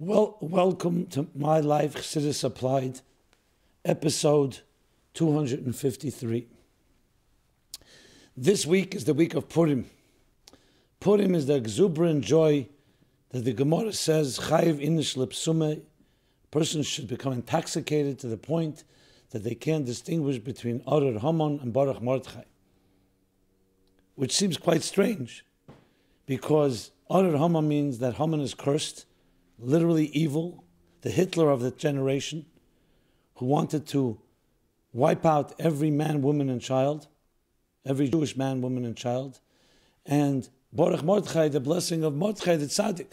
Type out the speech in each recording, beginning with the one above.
Well, welcome to My Life Chassidus Applied, episode 253. This week is the week of Purim. Purim is the exuberant joy that the Gemara says, Chayiv inish lepsume, a person should become intoxicated to the point that they can't distinguish between Arer Haman and Baruch Mordechai. Which seems quite strange, because Arer Haman means that Haman is cursed, literally evil, the Hitler of the generation, who wanted to wipe out every man, woman, and child, every Jewish man, woman, and child, and Baruch Mordechai, the blessing of Mordechai, the tzaddik.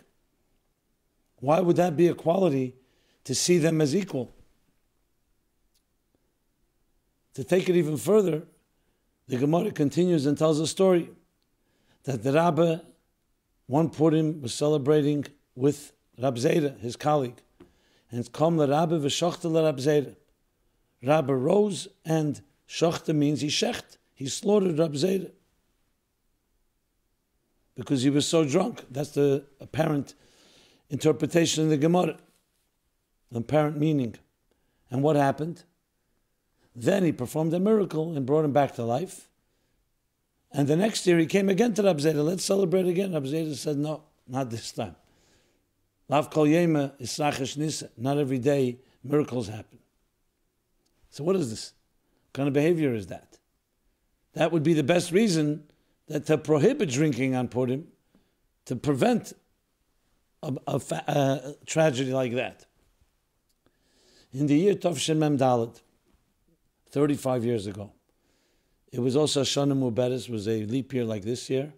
Why would that be a quality to see them as equal? To take it even further, the Gemara continues and tells a story that the Rebbe, one Purim, was celebrating with Rab Zera, his colleague, and it's come the Rebbe v'shochte le Rab Zera. Rebbe rose, and shochte means he shecht. He slaughtered Rab Zera because he was so drunk. That's the apparent interpretation of the Gemara, the apparent meaning. And what happened? Then he performed a miracle and brought him back to life. And the next year he came again to Rab Zera. Let's celebrate again. Rab Zera said, no, not this time. Lav kol yema israchesh nisa. Not every day miracles happen. So what is this? What kind of behavior is that? That would be the best reason that to prohibit drinking on Purim, to prevent a tragedy like that. In the year Tovshin Mem Daled, 35 years ago, it was also Shana Muberes, was a leap year like this year,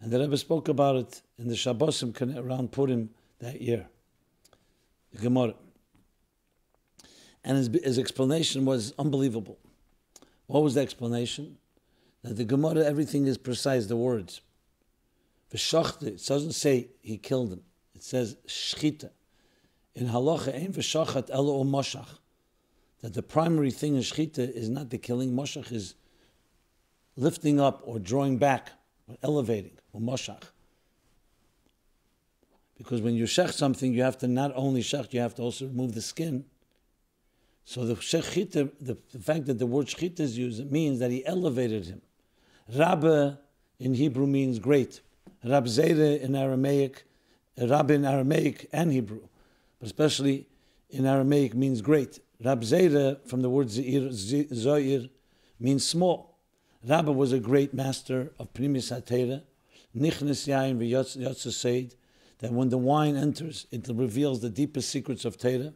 and the Rebbe spoke about it in the Shabbosim around Purim that year, the Gemara. And his explanation was unbelievable. What was the explanation? That the Gemara, everything is precise, the words. V'shochte, it doesn't say he killed him. It says shchita. In halacha, ein v'shachat elo o moshach. That the primary thing in shchita is not the killing. Moshach is lifting up or drawing back or elevating, or moshach. Because when you shech something, you have to not only shech, you have to also remove the skin. So the shechita, the fact that the word shechita is used, it means that he elevated him. Rabbe in Hebrew means great. Rab Zera in Aramaic, Rabbe in Aramaic and Hebrew, but especially in Aramaic means great. Rab Zera, from the word Zoir, means small. Rabbe was a great master of Primis HaTeira, Nichnes Yain v'Yotze Seid, that when the wine enters, it reveals the deepest secrets of Teira.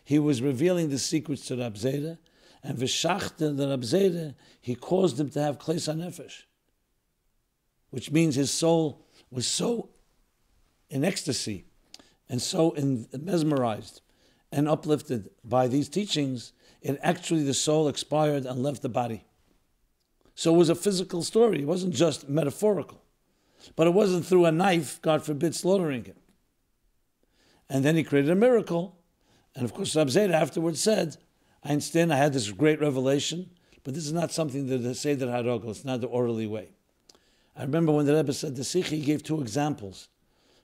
He was revealing the secrets to Rab Zera, and v'shachte the Rab Zera, he caused him to have Kleis HaNefesh, which means his soul was so in ecstasy and so mesmerized and uplifted by these teachings, it actually, the soul expired and left the body. So it was a physical story. It wasn't just metaphorical. But it wasn't through a knife, God forbid, slaughtering him. And then he created a miracle. And of course, Rab Zera afterwards said, I understand, I had this great revelation, but this is not something that the Seder Harogel, it's not the orderly way. I remember when the Rebbe said the Sikh, he gave two examples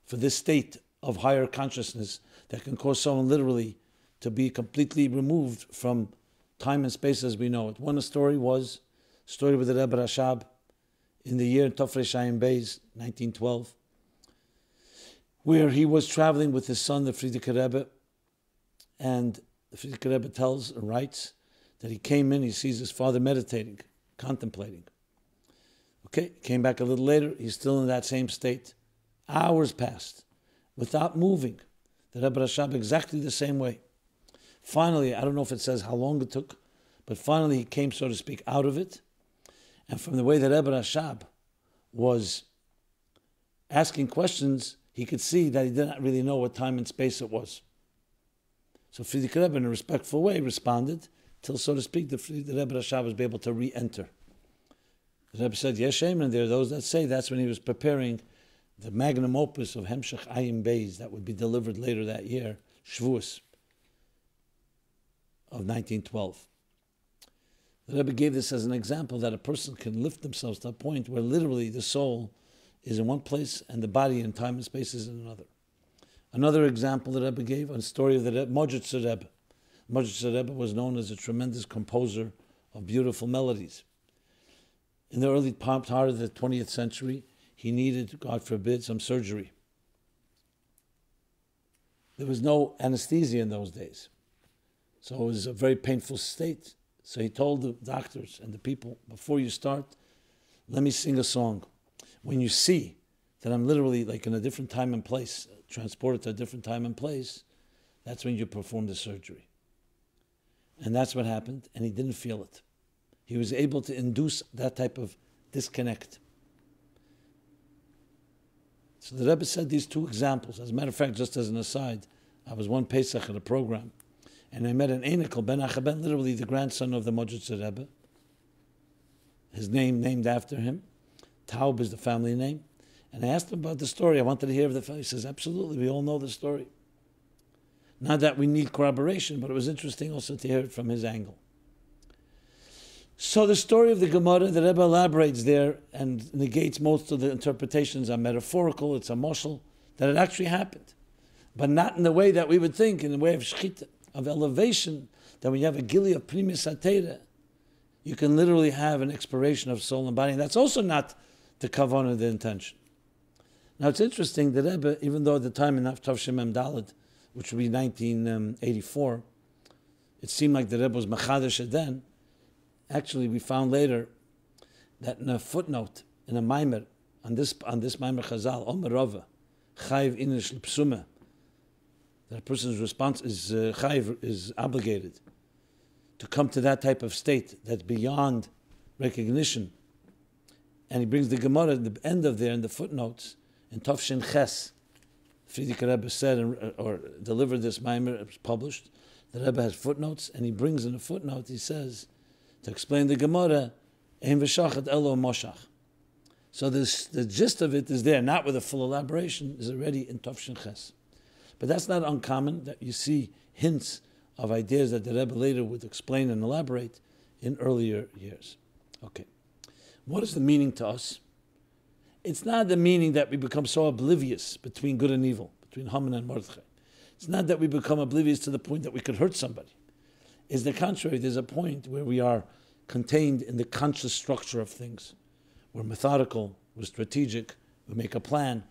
for this state of higher consciousness that can cause someone literally to be completely removed from time and space as we know it. One story was a story with the Rebbe Rashab in the year Tofrei Shayim Beis, 1912, where he was traveling with his son, the Frierdiker Rebbe, and the Frierdiker Rebbe tells and writes that he came in, he sees his father meditating, contemplating. Okay, came back a little later, he's still in that same state. Hours passed without moving. The Rebbe Rashab exactly the same way. Finally, I don't know if it says how long it took, but finally he came, so to speak, out of it. And from the way that Rebbe Rashab was asking questions, he could see that he did not really know what time and space it was. So Frierdiker Rebbe, in a respectful way, responded till, so to speak, the Rebbe Rashab was able to re-enter. The Rebbe said, yes, Shemon, and there are those that say that's when he was preparing the magnum opus of Hemshech Ayim Beis that would be delivered later that year, Shavuos of 1912. The Rebbe gave this as an example that a person can lift themselves to a point where literally the soul is in one place and the body in time and space is in another. Another example the Rebbe gave, a story of the Megillah Rebbe. Megillah Rebbe was known as a tremendous composer of beautiful melodies. In the early part of the 20th century, he needed, God forbid, some surgery. There was no anesthesia in those days. So it was a very painful state. So he told the doctors and the people, before you start, let me sing a song. When you see that I'm literally like in a different time and place, transported to a different time and place, that's when you perform the surgery. And that's what happened, and he didn't feel it. He was able to induce that type of disconnect. So the Rebbe said these two examples. As a matter of fact, just as an aside, I was one Pesach at a program, and I met an Einikel, Menachem, literally the grandson of the Megillah Rebbe. His name named after him. Taub is the family name. And I asked him about the story. I wanted to hear of the family. He says, absolutely, we all know the story. Not that we need corroboration, but it was interesting also to hear it from his angle. So the story of the Gemara, the Rebbe elaborates there and negates most of the interpretations are metaphorical, it's a moshel, that it actually happened. But not in the way that we would think, in the way of shchita, of elevation, that when you have a gili of primis atera, you can literally have an expiration of soul and body. And that's also not the kavanah, the intention. Now it's interesting, the Rebbe, even though at the time in Tavshim Mem Daled, which would be 1984, it seemed like the Rebbe was machadash then. Actually, we found later that in a footnote, in a maimer, on this maimer Chazal, Omer Rava, Chayiv Inish L'Psumah, that a person's response is Chayiv, is obligated to come to that type of state that's beyond recognition. And he brings the Gemara at the end of there in the footnotes, in Tafshin Ches, Friedrich Rebbe said or delivered this maimer, it was published. The Rebbe has footnotes, and he brings in a footnote, he says, to explain the Gemara, Ein v'shachat elo moshach. So the gist of it is there, not with a full elaboration, is already in Tafshin Ches. But that's not uncommon, that you see hints of ideas that the Rebbe later would explain and elaborate in earlier years. Okay. What is the meaning to us? It's not the meaning that we become so oblivious between good and evil, between Haman and Mordechai. It's not that we become oblivious to the point that we could hurt somebody. It's the contrary. There's a point where we are contained in the conscious structure of things. We're methodical, we're strategic, we make a plan.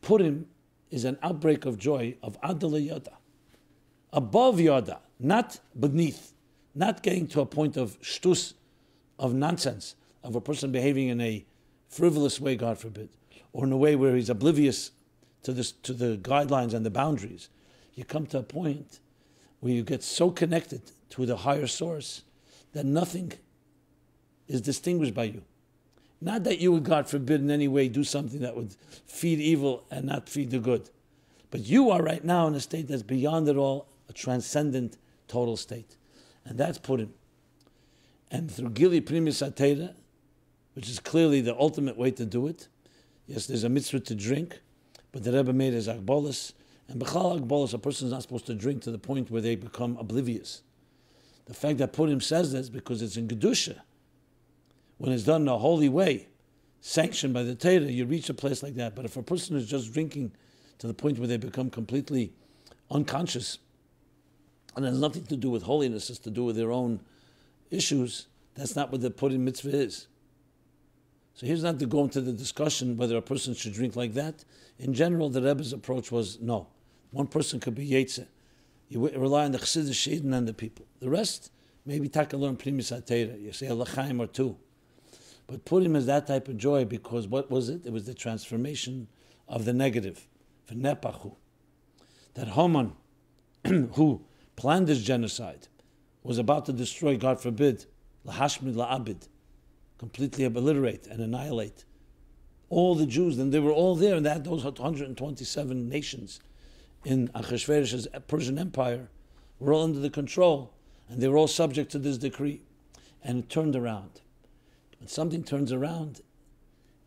Purim is an outbreak of joy of Adala Yada. Above Yada, not beneath, not getting to a point of shtus, of nonsense, of a person behaving in a frivolous way, God forbid, or in a way where he's oblivious to the guidelines and the boundaries. You come to a point where you get so connected to the higher source that nothing is distinguished by you. Not that you would, God forbid, in any way do something that would feed evil and not feed the good. But you are right now in a state that's beyond it all, a transcendent, total state. And that's Purim. And through Gili Primis Atera, which is clearly the ultimate way to do it, yes, there's a mitzvah to drink, but the Rebbe made his Agbolis. And B'chal Agbolis, a person is not supposed to drink to the point where they become oblivious. The fact that Purim says this because it's in Kedusha. When it's done in a holy way, sanctioned by the Torah, you reach a place like that. But if a person is just drinking to the point where they become completely unconscious, and it has nothing to do with holiness, it's to do with their own issues, that's not what the Purim mitzvah is. So here's not to go into the discussion whether a person should drink like that. In general, the Rebbe's approach was no. One person could be Yetze. You rely on the Chassidus Shiden and the people. The rest, maybe take a learn Primis HaTeira. You say a L'chaim or two. But Purim is that type of joy because what was it? It was the transformation of the negative. V'nepachu. That Haman, who planned this genocide, was about to destroy, God forbid, L'hashmid La'abid, completely obliterate and annihilate all the Jews. And they were all there, and that those 127 nations in Achashverosh's Persian Empire were all under the control, and they were all subject to this decree. And it turned around. When something turns around,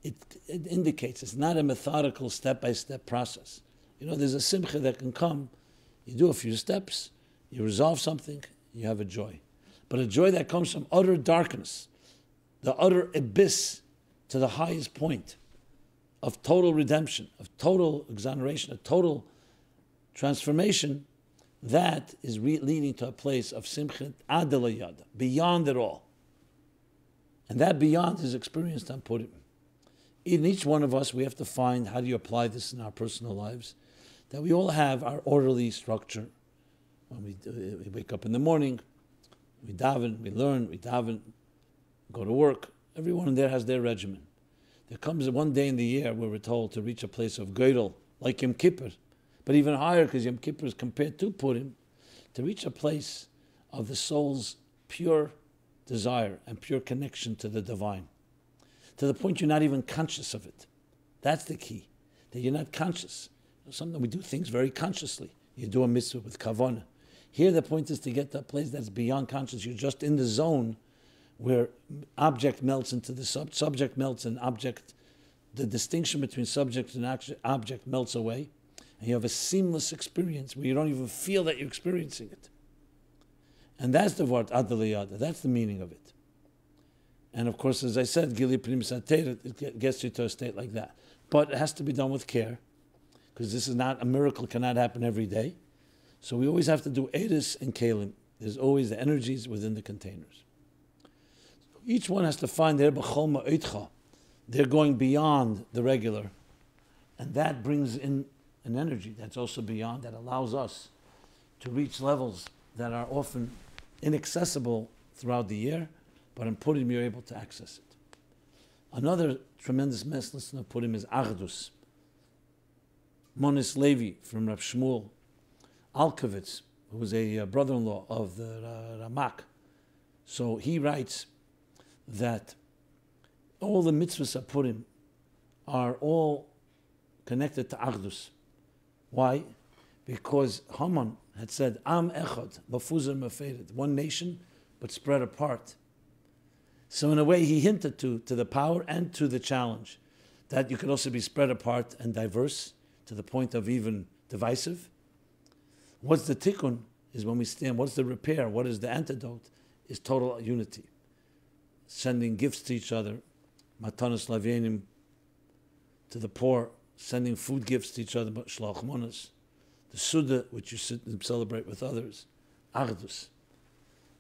it indicates it's not a methodical step-by-step process. You know, there's a simcha that can come, you do a few steps, you resolve something, you have a joy. But a joy that comes from utter darkness, the utter abyss to the highest point of total redemption, of total exoneration, of total transformation, that is leading to a place of simchet adela yada, beyond it all. And that beyond is experienced on Purim. In each one of us, we have to find how do you apply this in our personal lives, that we all have our orderly structure. When we wake up in the morning, we daven, we learn, we daven, go to work. Everyone in there has their regimen. There comes one day in the year where we're told to reach a place of Geidel, like Yom Kippur, but even higher because Yom Kippur is compared to Purim, to reach a place of the soul's pure desire and pure connection to the divine, to the point you're not even conscious of it. That's the key, that you're not conscious. Sometimes we do things very consciously. You do a mitzvah with kavanah. Here the point is to get to a place that's beyond conscious. You're just in the zone where object melts into the subject melts and object, the distinction between subject and object melts away, and you have a seamless experience where you don't even feel that you're experiencing it. And that's the word adaliyada. That's the meaning of it. And of course, as I said, Gili Prim Satera, it gets you to a state like that. But it has to be done with care, because this is not, a miracle cannot happen every day. So we always have to do Eris and Kalim. There's always the energies within the containers. Each one has to find their b'chol ma'itcha. They're going beyond the regular. And that brings in an energy that's also beyond, that allows us to reach levels that are often inaccessible throughout the year, but in Purim you're able to access it. Another tremendous lesson of Purim is Achdus. Monis Levi from Rav Shmuel Alkovitz, who was a brother-in-law of the Ramak. So he writes that all the mitzvahs of Purim are all connected to Achdus. Why? Because Haman had said, Am echad, mafuzar mafeirid, one nation, but spread apart. So in a way, he hinted to the power and to the challenge that you could also be spread apart and diverse to the point of even divisive. What's the tikkun is when we stand, what's the repair, what is the antidote, is total unity. Sending gifts to each other, matanos lavienim, to the poor, sending food gifts to each other, shlach monas, the Suda, which you sit and celebrate with others, Achdus.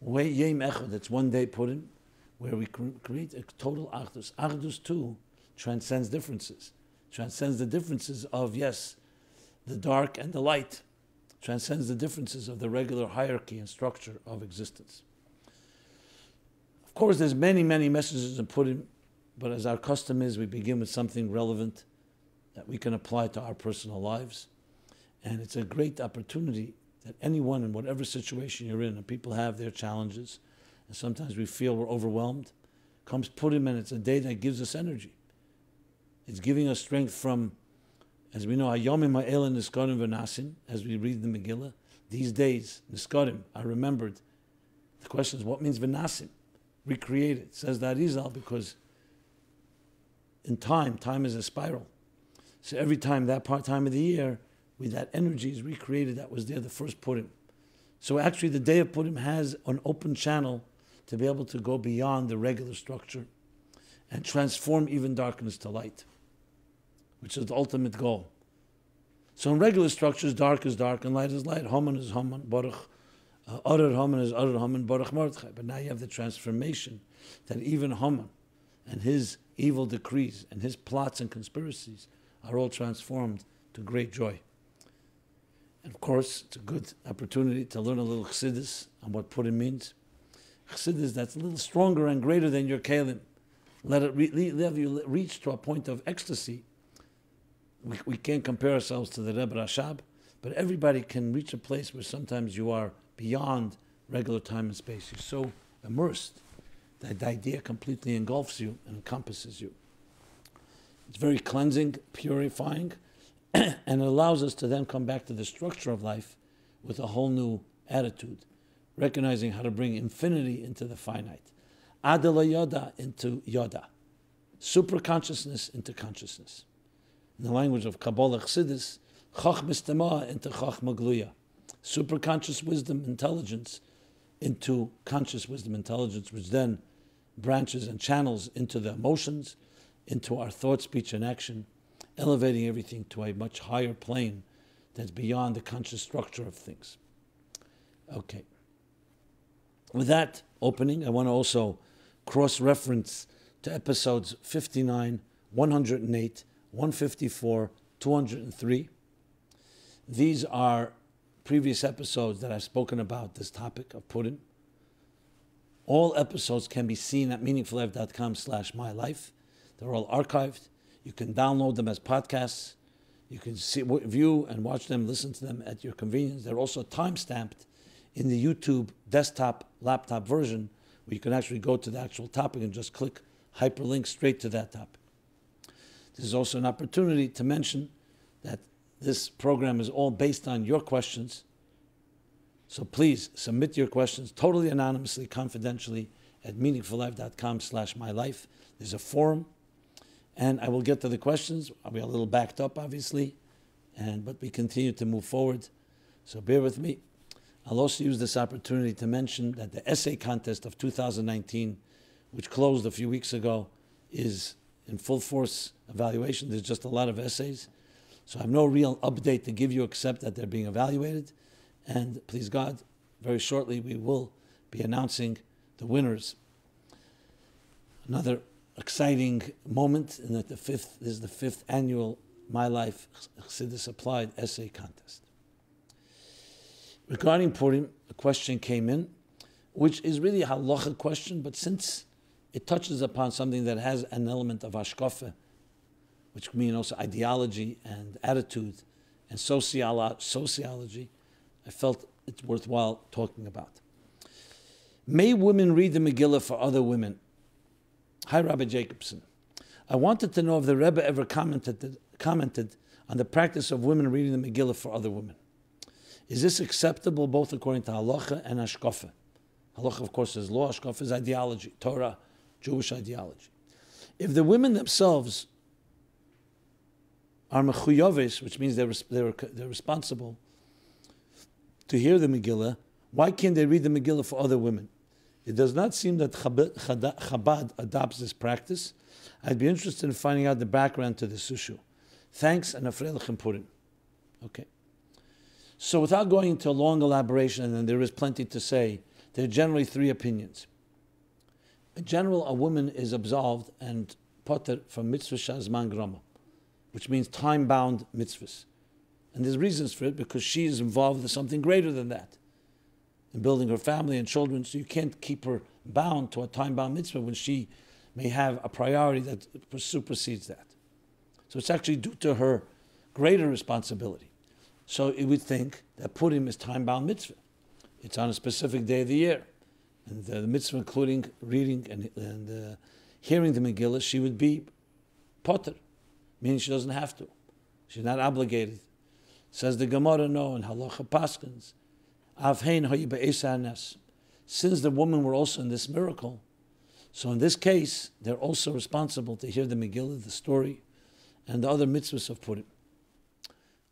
Yom Echad, that's one day Purim, where we create a total Achdus. Achdus too transcends differences. Transcends the differences of, yes, the dark and the light. Transcends the differences of the regular hierarchy and structure of existence. Of course, there's many, many messages in Purim, but as our custom is, we begin with something relevant that we can apply to our personal lives. And it's a great opportunity that anyone in whatever situation you're in, and people have their challenges, and sometimes we feel we're overwhelmed, comes Purim, and it's a day that gives us energy. It's giving us strength from, as we know, Hayomim ha'ela niskarim v'nasim, as we read the Megillah, these days, niskarim, are remembered. The question is, what means v'nasim? Recreated. Says the Arizal, because in time is a spiral. So every time, that time of the year, that energy is recreated that was there the first Purim. So actually the day of Purim has an open channel to be able to go beyond the regular structure and transform even darkness to light, which is the ultimate goal. So in regular structures, dark is dark and light is light. Haman is Haman, Baruch. Arar Haman is Arar Haman, Baruch Mordechai. But now you have the transformation that even Haman and his evil decrees and his plots and conspiracies are all transformed to great joy. And of course, it's a good opportunity to learn a little Chassidus on what Purim means. Chassidus that's a little stronger and greater than your Kalim. Let you reach to a point of ecstasy. We can't compare ourselves to the Rebbe Rashab, but everybody can reach a place where sometimes you are beyond regular time and space. You're so immersed that the idea completely engulfs you and encompasses you. It's very cleansing, purifying, and it allows us to then come back to the structure of life with a whole new attitude, recognizing how to bring infinity into the finite. Adela Yoda into Yoda. Super consciousness into consciousness. In the language of Kabbalah Chassidus, Chachmas Tema into Chachma Gluya. Super conscious wisdom, intelligence into conscious wisdom, intelligence, which then branches and channels into the emotions, into our thought, speech, and action, elevating everything to a much higher plane that's beyond the conscious structure of things. Okay. With that opening, I want to also cross-reference to episodes 59, 108, 154, 203. These are previous episodes that I've spoken about this topic of Purim. All episodes can be seen at meaningfullife.com/mylife. They're all archived. You can download them as podcasts. You can view and watch them, listen to them at your convenience. They're also time-stamped in the YouTube desktop, laptop version, where you can actually go to the actual topic and just click hyperlink straight to that topic. This is also an opportunity to mention that this program is all based on your questions. So please submit your questions totally anonymously, confidentially at meaningfullife.com/mylife. There's a forum, and I will get to the questions. I'll be a little backed up, obviously, but we continue to move forward. So bear with me. I'll also use this opportunity to mention that the essay contest of 2019, which closed a few weeks ago, is in full force evaluation. There's just a lot of essays. So I have no real update to give you except that they're being evaluated. And please God, very shortly we will be announcing the winners. Another exciting moment in that this is the fifth annual My Life Chassidus Applied Essay Contest. Regarding Purim, a question came in, which is really a halacha question, but since it touches upon something that has an element of hashkafa, which means also ideology and attitude and sociology, I felt it's worthwhile talking about. May women read the Megillah for other women? Hi, Rabbi Jacobson. I wanted to know if the Rebbe ever commented on the practice of women reading the Megillah for other women. Is this acceptable both according to halacha and hashkafa? Halacha, of course, is law. Hashkafa is ideology, Torah, Jewish ideology. If the women themselves are mechuyaves, which means they're responsible to hear the Megillah, why can't they read the Megillah for other women? It does not seem that Chabad adopts this practice. I'd be interested in finding out the background to this issue. Thanks, and Afrei Lechem Purim. Okay. So without going into a long elaboration, and there is plenty to say, there are generally three opinions. In general, a woman is absolved and potter from mitzvah shazman grama, which means time-bound mitzvahs. And there's reasons for it, because she is involved in something greater than that, in building her family and children, so you can't keep her bound to a time-bound mitzvah when she may have a priority that supersedes that. So it's actually due to her greater responsibility. So it would think that Purim is time-bound mitzvah. It's on a specific day of the year. And the mitzvah including reading and hearing the Megillah, she would be potter, meaning she doesn't have to. She's not obligated. Says the Gemara, no, in Halacha Paskins, Avhein hayi be'esa hanes. Since the women were also in this miracle, so in this case, they're also responsible to hear the Megillah, the story, and the other mitzvahs of Purim.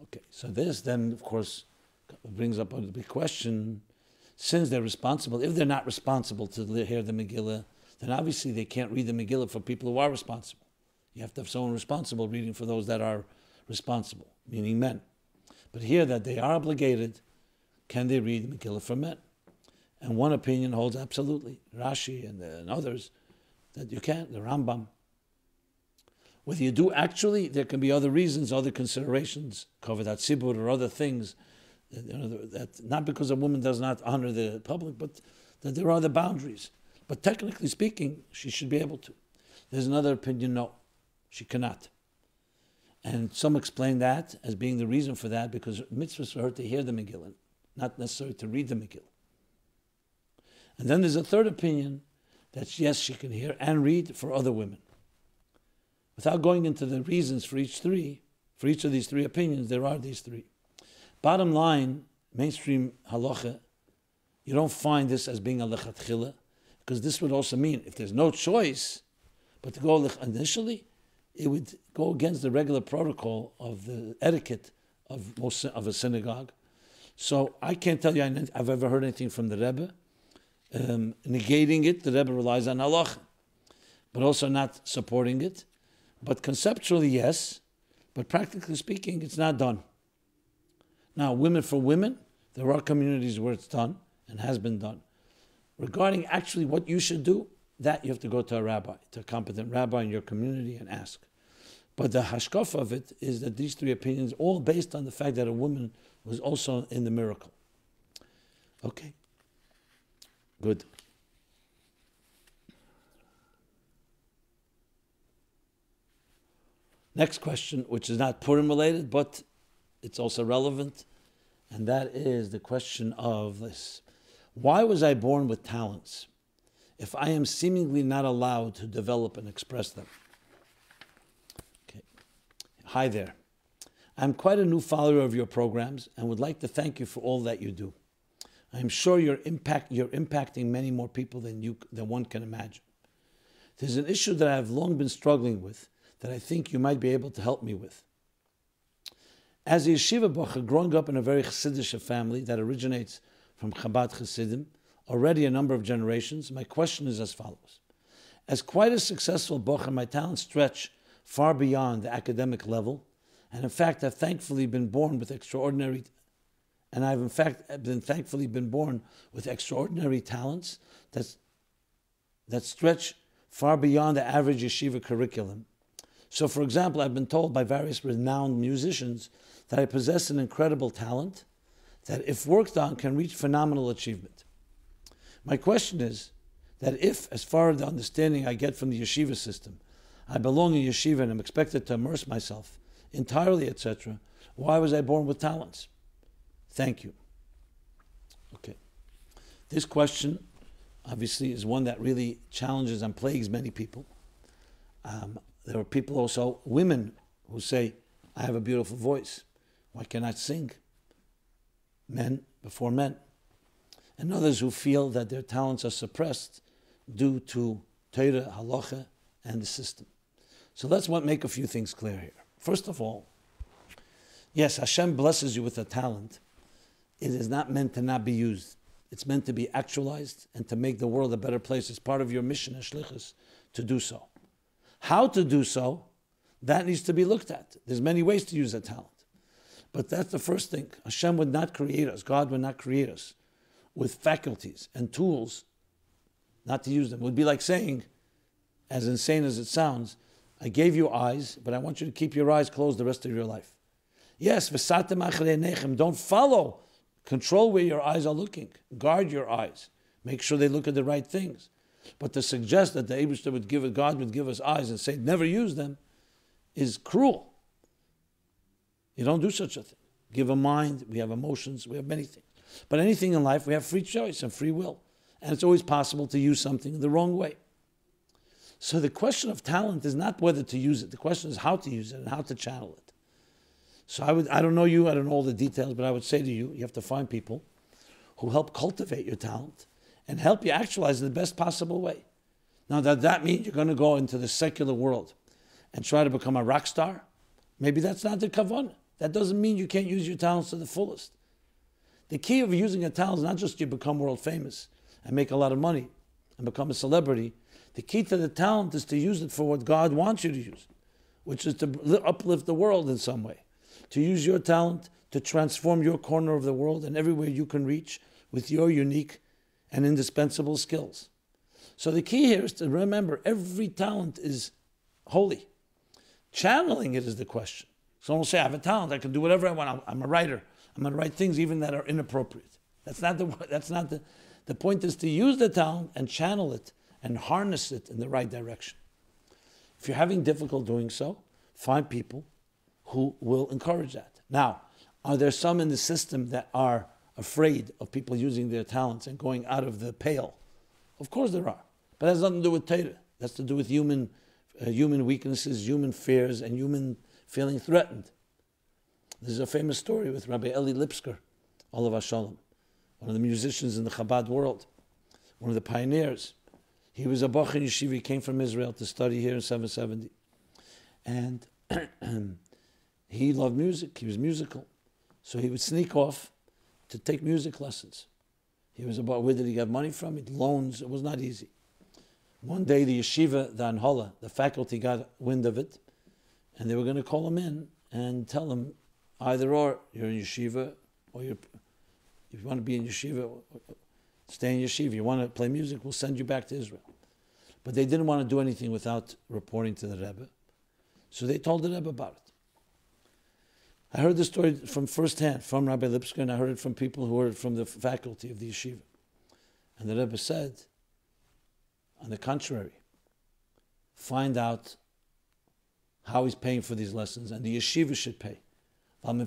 Okay, so this then, of course, brings up a big question. Since they're responsible, if they're not responsible to hear the Megillah, then obviously they can't read the Megillah for people who are responsible. You have to have someone responsible reading for those that are responsible, meaning men. But here that they are obligated, can they read the Megillah for men? And one opinion holds absolutely, Rashi and others, that you can't, the Rambam. Whether you do actually, there can be other reasons, other considerations, covered at Sibur or other things, that not because a woman does not honor the public, but that there are other boundaries. But technically speaking, she should be able to. There's another opinion, no, she cannot. And some explain that as being the reason for that, because mitzvahs for her to hear the Megillah, not necessarily to read the Megillah. And then there's a third opinion that yes, she can hear and read for other women. Without going into the reasons for each of these three opinions, there are these three. Bottom line, mainstream halacha, you don't find this as being a lechatchila, because this would also mean if there's no choice but to go initially, it would go against the regular protocol of the etiquette of a synagogue. So I can't tell you I've ever heard anything from the Rebbe negating it. The Rebbe relies on halacha, but also not supporting it. But conceptually, yes, but practically speaking, it's not done. Now, women for women, there are communities where it's done and has been done. Regarding actually what you should do, that you have to go to a rabbi, to a competent rabbi in your community and ask. But the hashkaf of it is that these three opinions, all based on the fact that a woman was also in the miracle. Okay, good. Next question, which is not Purim related, but it's also relevant, and that is the question of this. Why was I born with talents if I am seemingly not allowed to develop and express them? Okay. Hi there. I'm quite a new follower of your programs and would like to thank you for all that you do. I am sure you're impacting many more people than one can imagine. There's an issue that I have long been struggling with that I think you might be able to help me with. As a yeshiva bacher growing up in a very Chassidic family that originates from Chabad Chassidim, already a number of generations, my question is as follows. As quite a successful bacher, my talents stretch far beyond the academic level, and in fact have thankfully been born with extraordinary talents that stretch far beyond the average yeshiva curriculum. So, for example, I've been told by various renowned musicians that I possess an incredible talent that, if worked on, can reach phenomenal achievement. My question is that if, as far as the understanding I get from the yeshiva system, I belong in yeshiva and am expected to immerse myself entirely, etc., why was I born with talents? Thank you. Okay. This question, obviously, is one that really challenges and plagues many people. There are people also, women, who say, I have a beautiful voice. Why can't I sing? Men before men. And others who feel that their talents are suppressed due to Torah, halacha, and the system. So let's make a few things clear here. First of all, yes, Hashem blesses you with a talent. It is not meant to not be used. It's meant to be actualized and to make the world a better place. It's part of your mission as shlichus to do so. How to do so, that needs to be looked at. There's many ways to use a talent. But that's the first thing. Hashem would not create us, God would not create us with faculties and tools not to use them. It would be like saying, as insane as it sounds, I gave you eyes, but I want you to keep your eyes closed the rest of your life. Yes, v'satem achrei einechem, don't follow. Control where your eyes are looking. Guard your eyes. Make sure they look at the right things. But to suggest that the Eibishter would give it, God would give us eyes and say, never use them, is cruel. You don't do such a thing. Give a mind, we have emotions, we have many things. But anything in life, we have free choice and free will. And it's always possible to use something the wrong way. So the question of talent is not whether to use it. The question is how to use it and how to channel it. So I don't know you, I don't know all the details, but I would say to you, you have to find people who help cultivate your talent and help you actualize it in the best possible way. Now, does that mean you're going to go into the secular world and try to become a rock star? Maybe that's not the kavanah. That doesn't mean you can't use your talents to the fullest. The key of using a talent is not just you become world famous and make a lot of money and become a celebrity. The key to the talent is to use it for what God wants you to use, which is to uplift the world in some way. To use your talent to transform your corner of the world and everywhere you can reach with your unique and indispensable skills. So the key here is to remember every talent is holy. Channeling it is the question. Someone will say, I have a talent, I can do whatever I want, I'm a writer, I'm going to write things even that are inappropriate. That's not the point is to use the talent and channel it and harness it in the right direction. If you're having difficulty doing so, find people who will encourage that. Now, are there some in the system that are afraid of people using their talents and going out of the pale? Of course there are. But that has nothing to do with Torah. That's to do with human weaknesses, human fears, and human feeling threatened. There's a famous story with Rabbi Eli Lipsker, Olav Shalom, one of the musicians in the Chabad world, one of the pioneers. He was a Bach in Yeshiva. He came from Israel to study here in 770. And he loved music. He was musical. So he would sneak off to take music lessons. He was about, where did he get money from? He loans. It was not easy. One day the yeshiva, the Anhala, the faculty got wind of it, and they were going to call him in and tell him, either or, you're in yeshiva, or if you want to be in yeshiva, stay in yeshiva. You want to play music, we'll send you back to Israel. But they didn't want to do anything without reporting to the Rebbe. So they told the Rebbe about it. I heard the story from firsthand, from Rabbi Lipsker, and I heard it from people who heard it from the faculty of the yeshiva. And the Rebbe said, on the contrary, find out how he's paying for these lessons, and the yeshiva should pay. In the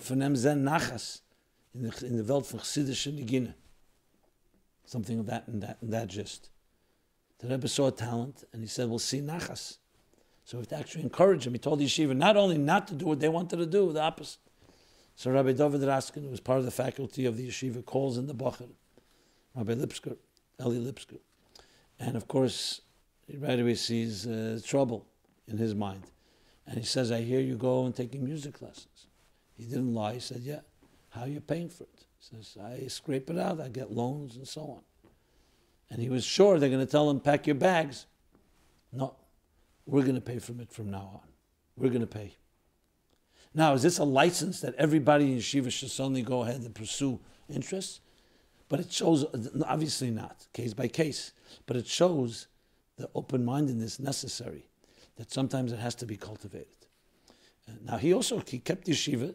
Welt von Chassidische Negine. Something of that in that gist. The Rebbe saw a talent, and he said, we'll see nachas. So we have to actually encourage him. He told the yeshiva not only not to do what they wanted to do, the opposite. So Rabbi David Raskin, who was part of the faculty of the yeshiva, calls in the Bacher, Rabbi Lipsker, Eli Lipsker. And of course, he right away sees trouble in his mind. And he says, I hear you go and taking music lessons. He didn't lie. He said, yeah. How are you paying for it? He says, I scrape it out. I get loans and so on. And he was sure they're going to tell him, pack your bags. No, we're going to pay for it from now on. We're going to pay. Now, is this a license that everybody in yeshiva should suddenly go ahead and pursue interests? But it shows, obviously not, case by case, but it shows the open-mindedness necessary, that sometimes it has to be cultivated. Now, he kept yeshiva,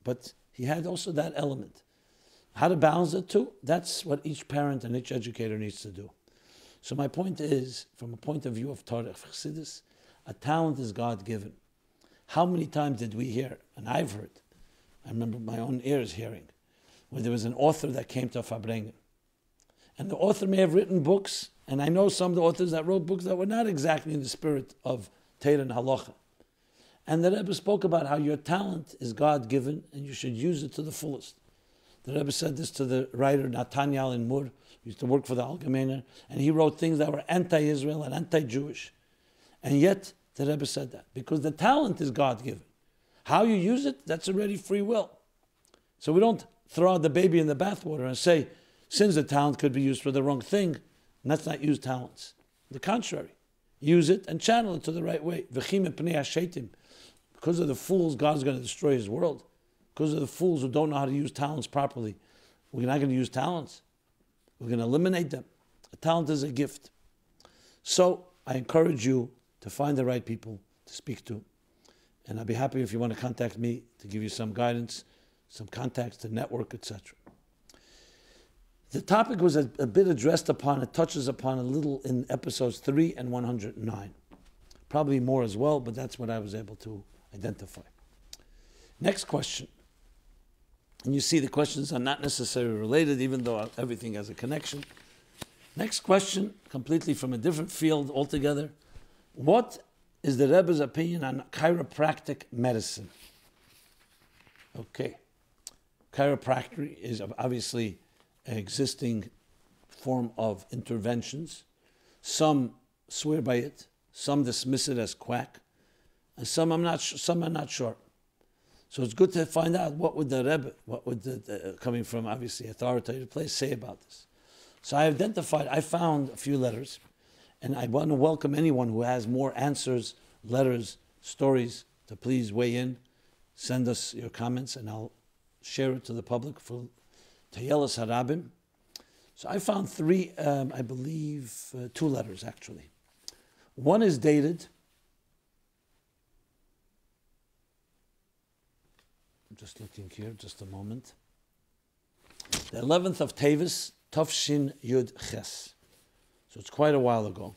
but he had also that element. How to balance it too, that's what each parent and each educator needs to do. So my point is, from a point of view of Torah Chassidus, a talent is God-given. How many times did we hear, and I've heard, I remember my own ears hearing, where there was an author that came to Fabrengen. And the author may have written books, and I know some of the authors that wrote books that were not exactly in the spirit of Torah and Halacha. And the Rebbe spoke about how your talent is God-given, and you should use it to the fullest. The Rebbe said this to the writer Nathaniel in Mur, who used to work for the Algemeiner, and he wrote things that were anti-Israel and anti-Jewish. And yet, the Rebbe said that, because the talent is God-given. How you use it, that's already free will. So we don't throw out the baby in the bathwater and say, since the talent could be used for the wrong thing, let's not use talents. The contrary, use it and channel it to the right way. Because of the fools, God's going to destroy his world. Because of the fools who don't know how to use talents properly, we're not going to use talents. We're going to eliminate them. A talent is a gift. So I encourage you to find the right people to speak to. And I'll be happy if you want to contact me to give you some guidance, some contacts to network, etc. The topic was a bit addressed upon, it touches upon a little in episodes 3 and 109. Probably more as well, but that's what I was able to identify. Next question. And you see the questions are not necessarily related, even though everything has a connection. Next question, completely from a different field altogether. What is the Rebbe's opinion on chiropractic medicine? Okay. Chiropractic is obviously an existing form of interventions. Some swear by it, some dismiss it as quack, and some are not sure. So it's good to find out what would the Rebbe, what would the coming from obviously authoritative place, say about this. So I found a few letters, and I want to welcome anyone who has more answers, letters, stories, to please weigh in, send us your comments, and I'll share it to the public for Tayelas Harabim. So I found three, I believe, 2 letters actually. One is dated, I'm just looking here, just a moment. The 11th of Tevis, Tafshin Yud Ches. So it's quite a while ago.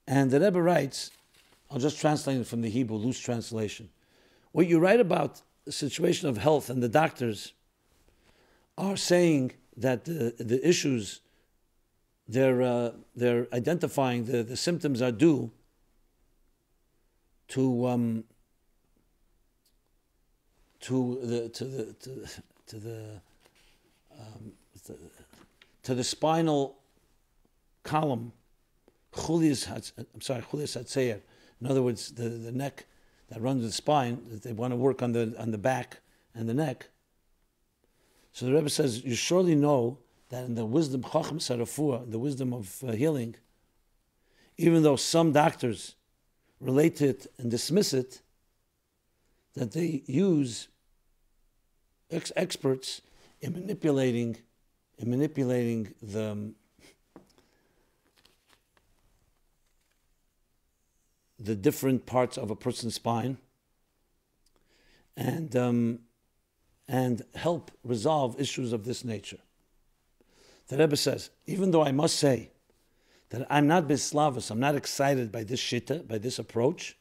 And the Rebbe writes, I'll just translate it from the Hebrew, loose translation. What you write about the situation of health and the doctors are saying that the issues they're identifying, the symptoms are due to the spinal column, Chulias Hatzeir. In other words, the neck that runs the spine, that they want to work on the back and the neck. So the Rebbe says, you surely know that in the wisdom Chacham Sarafua, the wisdom of healing, even though some doctors relate to it and dismiss it, that they use experts in manipulating the different parts of a person's spine, and help resolve issues of this nature. The Rebbe says, even though I must say that I'm not bislavus, I'm not excited by this shitta, by this approach,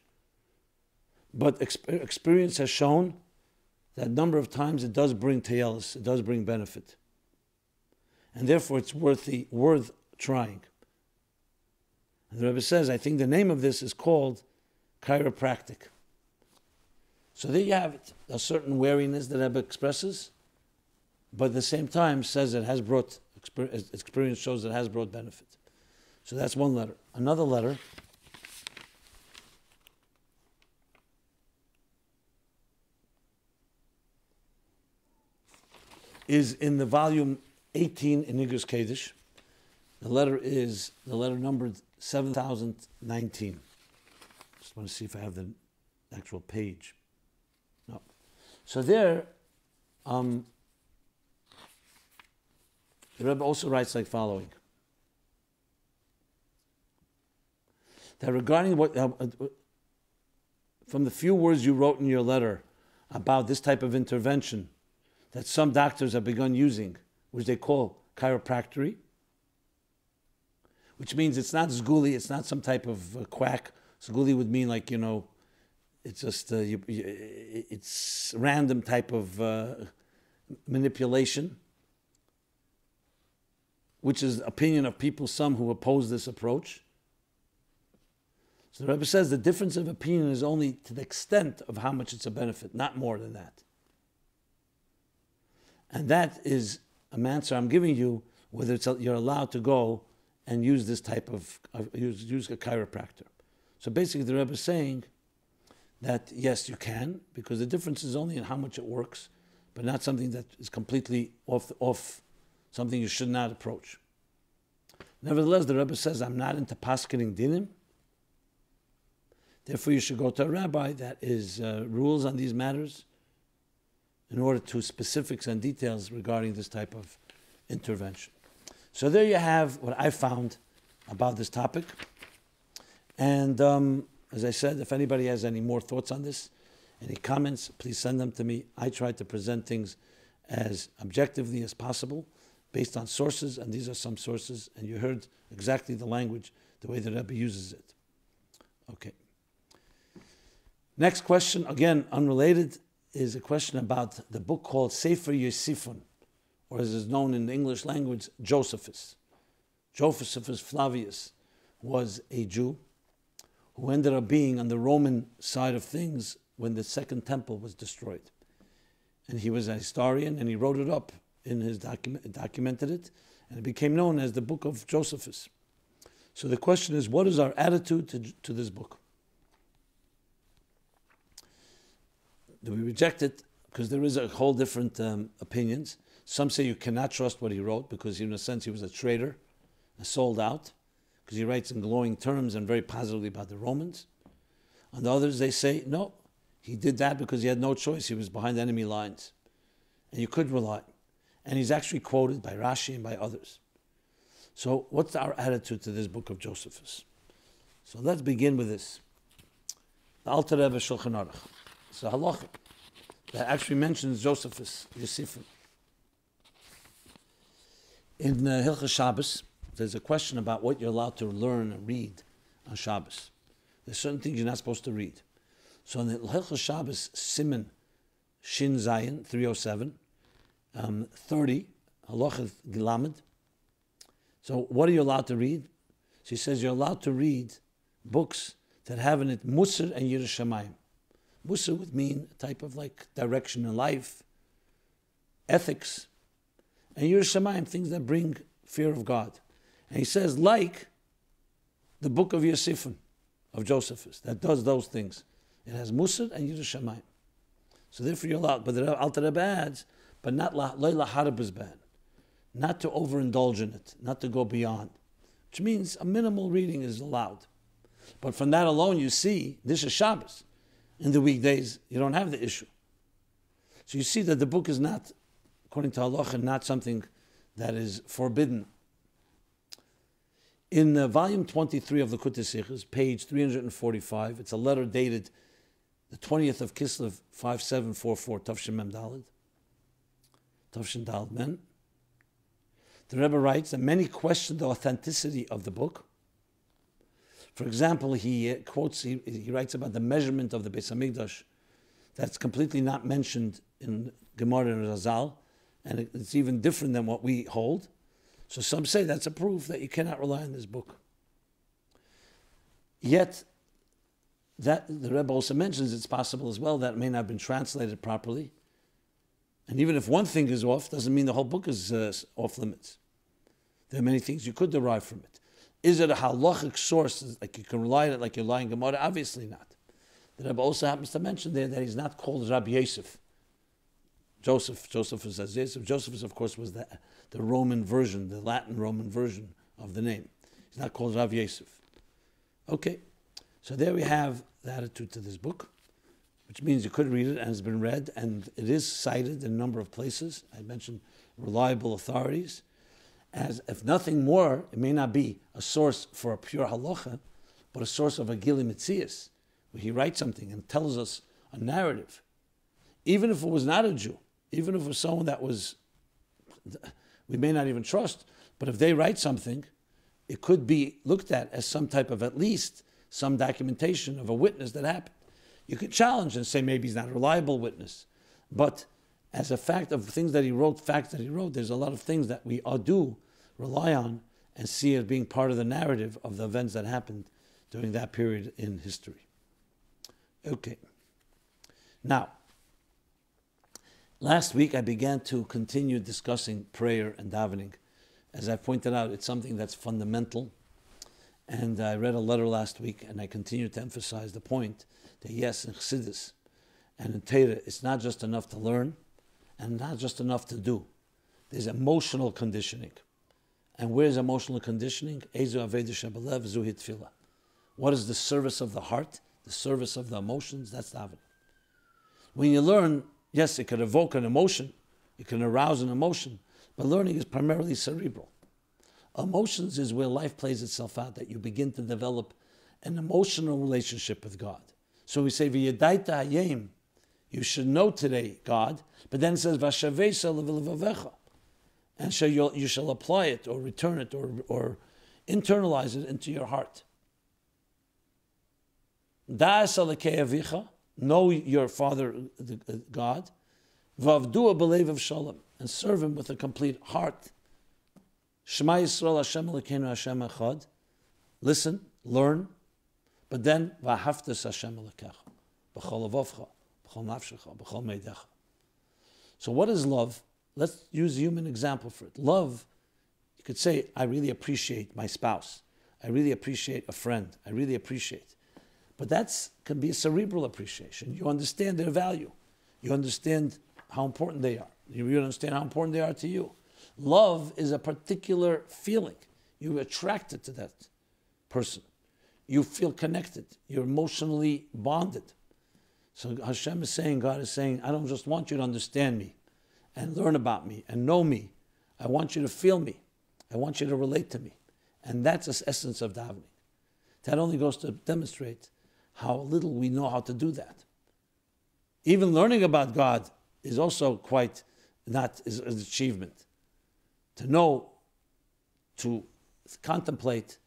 but experience has shown that a number of times it does bring tayelus, it does bring benefit. And therefore it's worth trying. And the Rebbe says, I think the name of this is called chiropractic. So there you have it, a certain wariness that Rebbe expresses, but at the same time says it has brought, experience shows it has brought benefit. So that's one letter. Another letter is in the volume 18 in Igros Kodesh. The letter is the letter numbered 7019. Just want to see if I have the actual page. No. So there, the Rebbe also writes like following. That regarding what, from the few words you wrote in your letter about this type of intervention that some doctors have begun using, which they call chiropractic, which means it's not zguli, it's not some type of quack. Zguli would mean like, it's just, it's random type of manipulation, which is the opinion of people, some who oppose this approach. So the Rebbe says the difference of opinion is only to the extent of how much it's a benefit, not more than that. And that is an answer I'm giving you, whether you're allowed to go and use this type of, use a chiropractor. So basically the Rebbe is saying that yes, you can, because the difference is only in how much it works, but not something that is completely off something you should not approach. Nevertheless, the Rebbe says, I'm not into paskening dinim. Therefore, you should go to a rabbi that is rules on these matters in order to specifics and details regarding this type of intervention. So there you have what I found about this topic. And as I said, if anybody has any more thoughts on this, any comments, please send them to me. I try to present things as objectively as possible, based on sources, and these are some sources, and you heard exactly the language, the way the Rebbe uses it. Okay. Next question, again, unrelated, is a question about the book called Sefer Yosifun, or as is known in the English language, Josephus. Josephus Flavius was a Jew who ended up being on the Roman side of things when the Second Temple was destroyed. And he was a historian, and he wrote it up in his documented it, and it became known as the book of Josephus. So the question is, what is our attitude to this book? Do we reject it? Because there is a whole different opinions. Some say you cannot trust what he wrote because in a sense he was a traitor, sold out, because he writes in glowing terms and very positively about the Romans. On the others, they say, no, he did that because he had no choice. He was behind enemy lines. And you could rely. And he's actually quoted by Rashi and by others. So what's our attitude to this book of Josephus? So let's begin with this. The Alter Rebbe Shulchan Aruch. It's a halacha that actually mentions Josephus, Yosifun. In Hilchos Shabbos, there's a question about what you're allowed to learn and read on Shabbos. There's certain things you're not supposed to read. So in the Hilchos Shabbos, Siman Shin Zayin 307, 30, halacha Gilamed. So what are you allowed to read? So he says you're allowed to read books that have in it Musar and Yiras Shamayim. Musar would mean a type of like direction in life, ethics, and Yiras Shamayim, things that bring fear of God. And he says, like the book of Yosifun, of Josephus, that does those things. It has Musar and Yiras Shamayim. So therefore you're allowed. But the Alter Rebbe adds, but not Leila Harab is bad. Not to overindulge in it, not to go beyond. Which means a minimal reading is allowed. But from that alone you see, this is Shabbos. In the weekdays, you don't have the issue. So you see that the book is not according to halacha, not something that is forbidden. In volume 23 of the Likutei Sichos, page 345, it's a letter dated the 20th of Kislev 5744, Tavshin Mem Daled, Tavshin Daled Men. The Rebbe writes that many question the authenticity of the book. For example, he writes about the measurement of the Beis Hamikdash that's completely not mentioned in Gemara and Razal, and it's even different than what we hold. So some say that's a proof that you cannot rely on this book. Yet, that the Rebbe also mentions it's possible as well that it may not have been translated properly. And even if one thing is off, doesn't mean the whole book is off limits. There are many things you could derive from it. Is it a halachic source, like you can rely on it like you're relying on Gemara? Obviously not. The Rebbe also happens to mention there that he's not called Rabbi Yosef. Josephus says Yosef. Josephus, of course, was the Roman version, the Latin Roman version of the name. He's not called Rav Yosef. Okay, so there we have the attitude to this book, which means you could read it, and it's been read, and it is cited in a number of places. I mentioned reliable authorities. As if nothing more, it may not be a source for a pure halacha, but a source of a Gili Mitzias, where he writes something and tells us a narrative. Even if it was not a Jew, even if it was someone that was, we may not even trust, but if they write something, it could be looked at as some type of, at least, some documentation of a witness that happened. You could challenge and say maybe he's not a reliable witness, but as a fact of things that he wrote, facts that he wrote, there's a lot of things that we do rely on and see as being part of the narrative of the events that happened during that period in history. Okay. Now, last week I began to continue discussing prayer and davening. As I pointed out, it's something that's fundamental. And I read a letter last week, and I continue to emphasize the point that yes, in Chassidus and in Torah, it's not just enough to learn and not just enough to do. There's emotional conditioning. And where's emotional conditioning? What is the service of the heart? The service of the emotions? That's davening. When you learn, yes, it can evoke an emotion, it can arouse an emotion, but learning is primarily cerebral. Emotions is where life plays itself out, that you begin to develop an emotional relationship with God. So we say, V'yedaita hayem, you should know today, God, but then it says, V'ashavesa levavecha, and so you shall apply it or return it or internalize it into your heart. Da'as alekei avicha, know your Father, God, v'avdua b'leiv shalom, and serve Him with a complete heart. Shema Yisrael Hashem Elokeinu Hashem Echad. Listen, learn, but then v'ahavtas Hashem Elokecha b'chol avovcha, b'chol nafshecha, b'chol meidecha. So what is love? Let's use a human example for it. Love, you could say, I really appreciate my spouse. I really appreciate a friend. I really appreciate. But that can be a cerebral appreciation. You understand their value. You understand how important they are. You understand how important they are to you. Love is a particular feeling. You're attracted to that person. You feel connected. You're emotionally bonded. So Hashem is saying, God is saying, I don't just want you to understand me and learn about me and know me. I want you to feel me. I want you to relate to me. And that's the essence of davening. That only goes to demonstrate how little we know how to do that. Even learning about God is also quite not is an achievement. To know, to contemplate,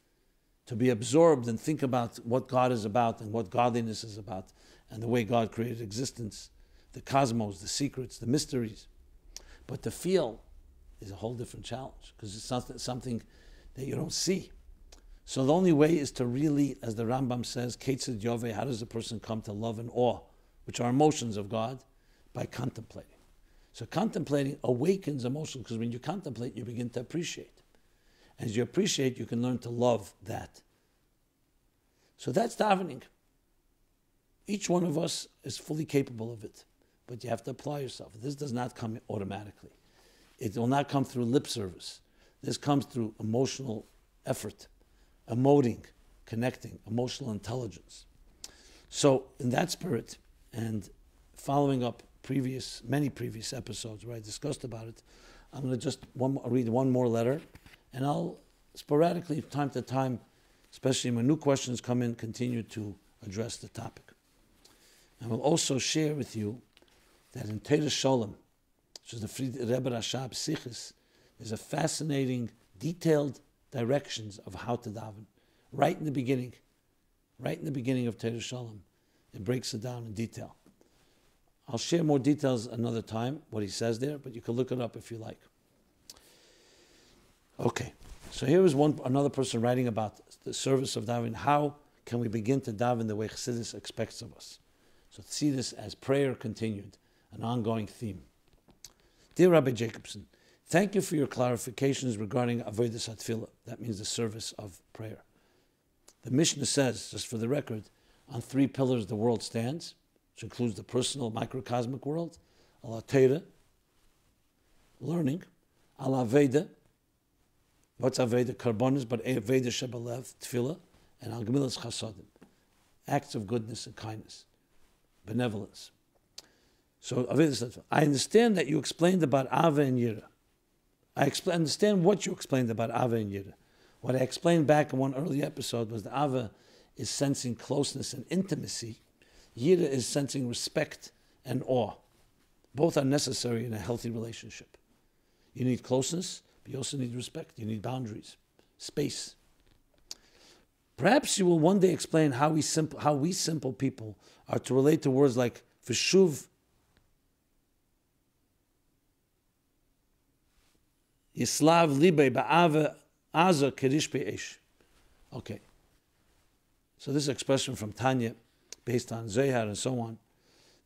to be absorbed and think about what God is about and what godliness is about and the way God created existence, the cosmos, the secrets, the mysteries. But to feel is a whole different challenge because it's not something that you don't see. So the only way is to really, as the Rambam says, Ketzad Yoveh, how does a person come to love and awe, which are emotions of God? By contemplating. So contemplating awakens emotion, because when you contemplate, you begin to appreciate. As you appreciate, you can learn to love that. So that's davening. Each one of us is fully capable of it, but you have to apply yourself. This does not come automatically. It will not come through lip service. This comes through emotional effort, emoting, connecting, emotional intelligence. So in that spirit, and following up many previous episodes where I discussed about it. I'm going to just read one more letter, and I'll sporadically, time to time, especially when new questions come in, continue to address the topic. I will also share with you that in Teres Sholem, which is the Rebbe Rashab Sichis, there's a fascinating, detailed directions of how to daven. Right in the beginning of Teres Sholem, it breaks it down in detail. I'll share more details another time, what he says there, but you can look it up if you like. Okay, so here is another person writing about the service of davening. How can we begin to daven the way Chassidus expects of us? So see this as prayer continued, an ongoing theme. Dear Rabbi Jacobson, thank you for your clarifications regarding Avodas HaTfilah. That means the service of prayer. The Mishnah says, just for the record, on 3 pillars the world stands, which includes the personal, microcosmic world, Al HaTeirah, learning, Al HaVeda, what's Aveda? Karbonis, but Aveda Shebalev, Tfilah, and Al Gemilas Chasadim, acts of goodness and kindness, benevolence. So I understand that you explained about Ava and Yira. I understand what you explained about Ava and Yira. What I explained back in one early episode was that Ava is sensing closeness and intimacy. Yira is sensing respect and awe. Both are necessary in a healthy relationship. You need closeness, but you also need respect. You need boundaries, space. Perhaps you will one day explain how we simple people are to relate to words like Veshuv, Yislav Libe Ba'ava Aza Kerish Be'esh. Okay. So this expression from Tanya, based on Zohar and so on,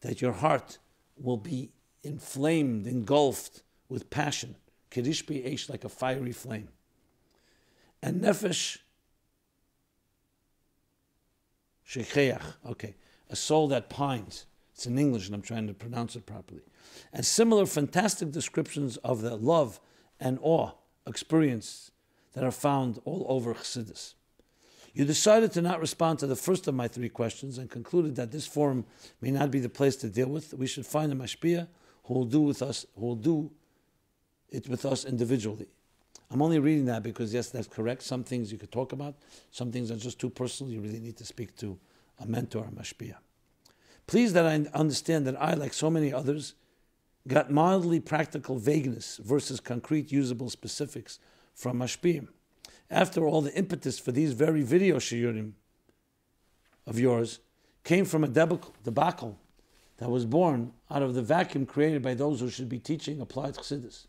that your heart will be inflamed, engulfed with passion. Kerish Be'esh, like a fiery flame. And Nefesh Shecheach. Okay. A soul that pines. It's in English and I'm trying to pronounce it properly. And similar fantastic descriptions of the love and awe experience that are found all over Chassidus. You decided to not respond to the first of my 3 questions and concluded that this forum may not be the place to deal with. We should find a mashpia who will do it with us individually. I'm only reading that because, yes, that's correct. Some things you could talk about. Some things are just too personal. You really need to speak to a mentor, a mashpia. Please that I understand that I, like so many others, got mildly practical vagueness versus concrete usable specifics from mashpiyim. After all, the impetus for these very video shiurim of yours came from a debacle that was born out of the vacuum created by those who should be teaching applied Chassidus.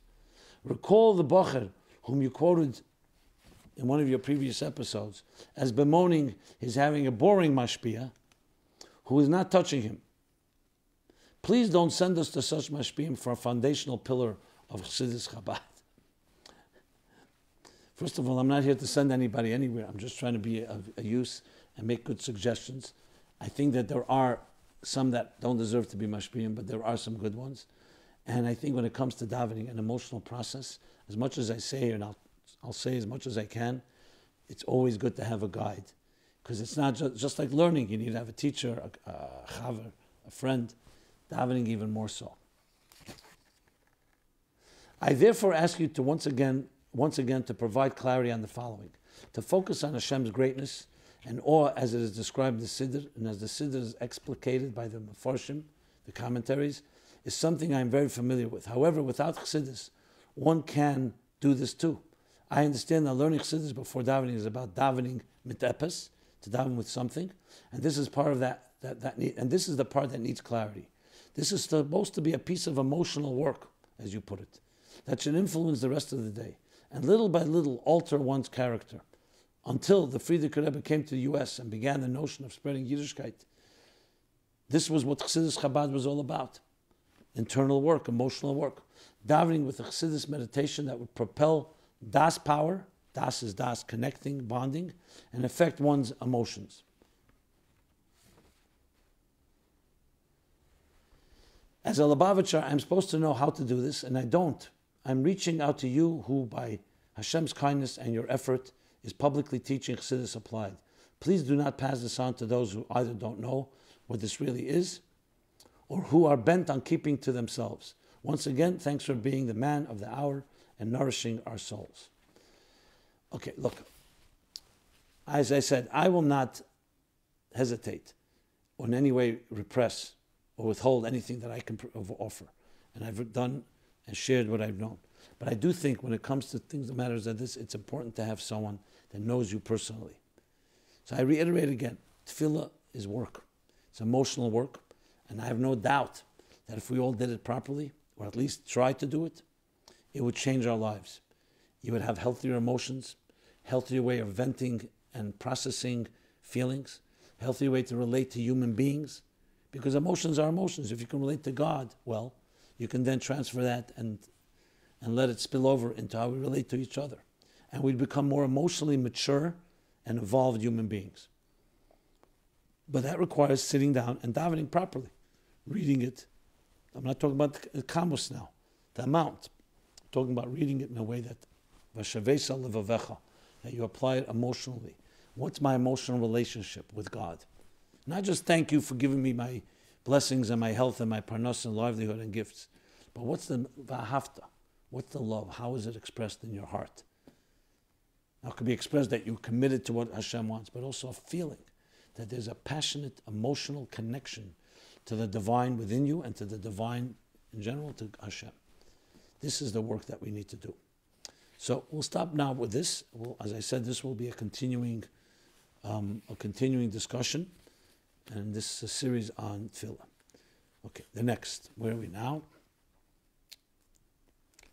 Recall the Bocher, whom you quoted in one of your previous episodes, as bemoaning his having a boring mashpia who is not touching him. Please don't send us to such mashpiyim for a foundational pillar of Chassidus Chabad. First of all, I'm not here to send anybody anywhere. I'm just trying to be a use and make good suggestions. I think that there are some that don't deserve to be mashpiyim, but there are some good ones. And I think when it comes to davening, an emotional process, as much as I say, and I'll say as much as I can, it's always good to have a guide. Because it's not just like learning. You need to have a teacher, a chaver, a friend. Davening even more so. I therefore ask you to once again to provide clarity on the following. To focus on Hashem's greatness and awe as it is described in the Seder, and as the Seder is explicated by the Mefarshim, the commentaries, is something I am very familiar with. However, without Chassidus, one can do this too. I understand that learning Chassidus before davening is about davening mitepes, to daven with something, and this is part of that and this is the part that needs clarity. This is supposed to be a piece of emotional work, as you put it, that should influence the rest of the day, and little by little alter one's character, until the Frierdiker Rebbe came to the U.S. and began the notion of spreading Yiddishkeit. This was what Chassidus Chabad was all about. Internal work, emotional work. Davening with a Chassidus meditation that would propel Das power, Das is Das, connecting, bonding, and affect one's emotions. As a Lubavitcher, I'm supposed to know how to do this, and I don't. I'm reaching out to you who, by Hashem's kindness and your effort, is publicly teaching Chassidus applied. Please do not pass this on to those who either don't know what this really is, or who are bent on keeping to themselves. Once again, thanks for being the man of the hour and nourishing our souls. Okay, look. As I said, I will not hesitate or in any way repress or withhold anything that I can offer. And I've done and shared what I've known. But I do think when it comes to things that matters like this, it's important to have someone that knows you personally. So I reiterate again, tefillah is work. It's emotional work. And I have no doubt that if we all did it properly, or at least try to do it, it would change our lives. You would have healthier emotions, healthier way of venting and processing feelings, healthier way to relate to human beings, because emotions are emotions. If you can relate to God, well, you can then transfer that and let it spill over into how we relate to each other. And we'd become more emotionally mature and evolved human beings. But that requires sitting down and davening properly, reading it. I'm not talking about the kamos now, the amount. I'm talking about reading it in a way that that you apply it emotionally. What's my emotional relationship with God? Not just thank you for giving me my blessings and my health and my parnas and livelihood and gifts, but what's the vahafta? What's the love? How is it expressed in your heart? Now it could be expressed that you're committed to what Hashem wants, but also a feeling that there's a passionate emotional connection to the divine within you and to the divine in general, to Hashem. This is the work that we need to do. So we'll stop now with this. As I said, this will be a continuing discussion, and this is a series on tefillah. Okay, the next, where are we now?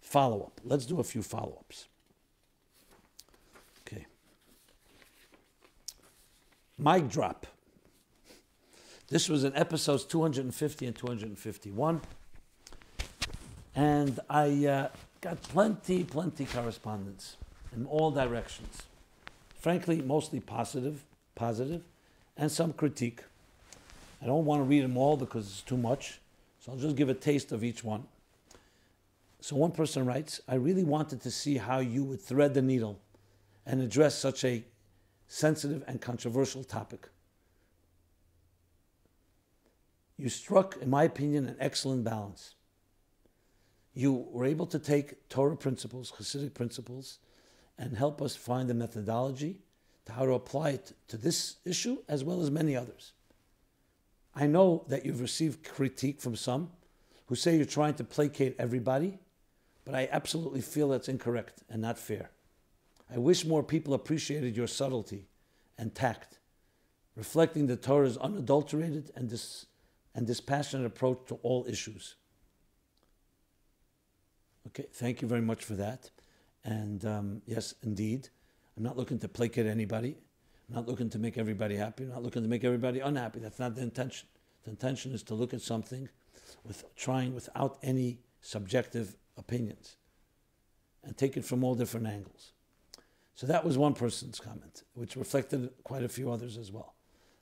Follow-up. Let's do a few follow-ups. Okay. MicDrop. This was in episodes 250 and 251. And I got plenty correspondence in all directions. Frankly, mostly positive, and some critique. I don't want to read them all because it's too much, so I'll just give a taste of each one. So one person writes, I really wanted to see how you would thread the needle and address such a sensitive and controversial topic. You struck, in my opinion, an excellent balance. You were able to take Torah principles, Chassidic principles, and help us find the methodology to how to apply it to this issue as well as many others. I know that you've received critique from some who say you're trying to placate everybody, but I absolutely feel that's incorrect and not fair. I wish more people appreciated your subtlety and tact, reflecting the Torah's unadulterated and dispassionate approach to all issues. Okay, thank you very much for that. And yes, indeed, I'm not looking to placate anybody. I'm not looking to make everybody happy. I'm not looking to make everybody unhappy. That's not the intention. The intention is to look at something without any subjective opinions and take it from all different angles. So that was one person's comment, which reflected quite a few others as well.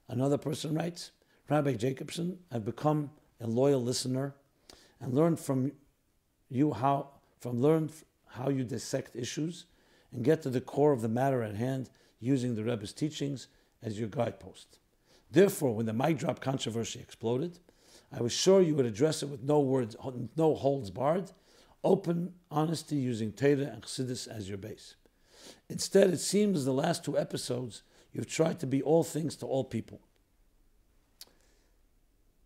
Another person writes, Rabbi Jacobson, I've become a loyal listener and learned from you how you dissect issues and get to the core of the matter at hand using the Rebbe's teachings as your guidepost. Therefore, when the MicDrop controversy exploded, I was sure you would address it with no holds barred, open honesty using Torah and Chassidus as your base. Instead, it seems the last two episodes, you've tried to be all things to all people.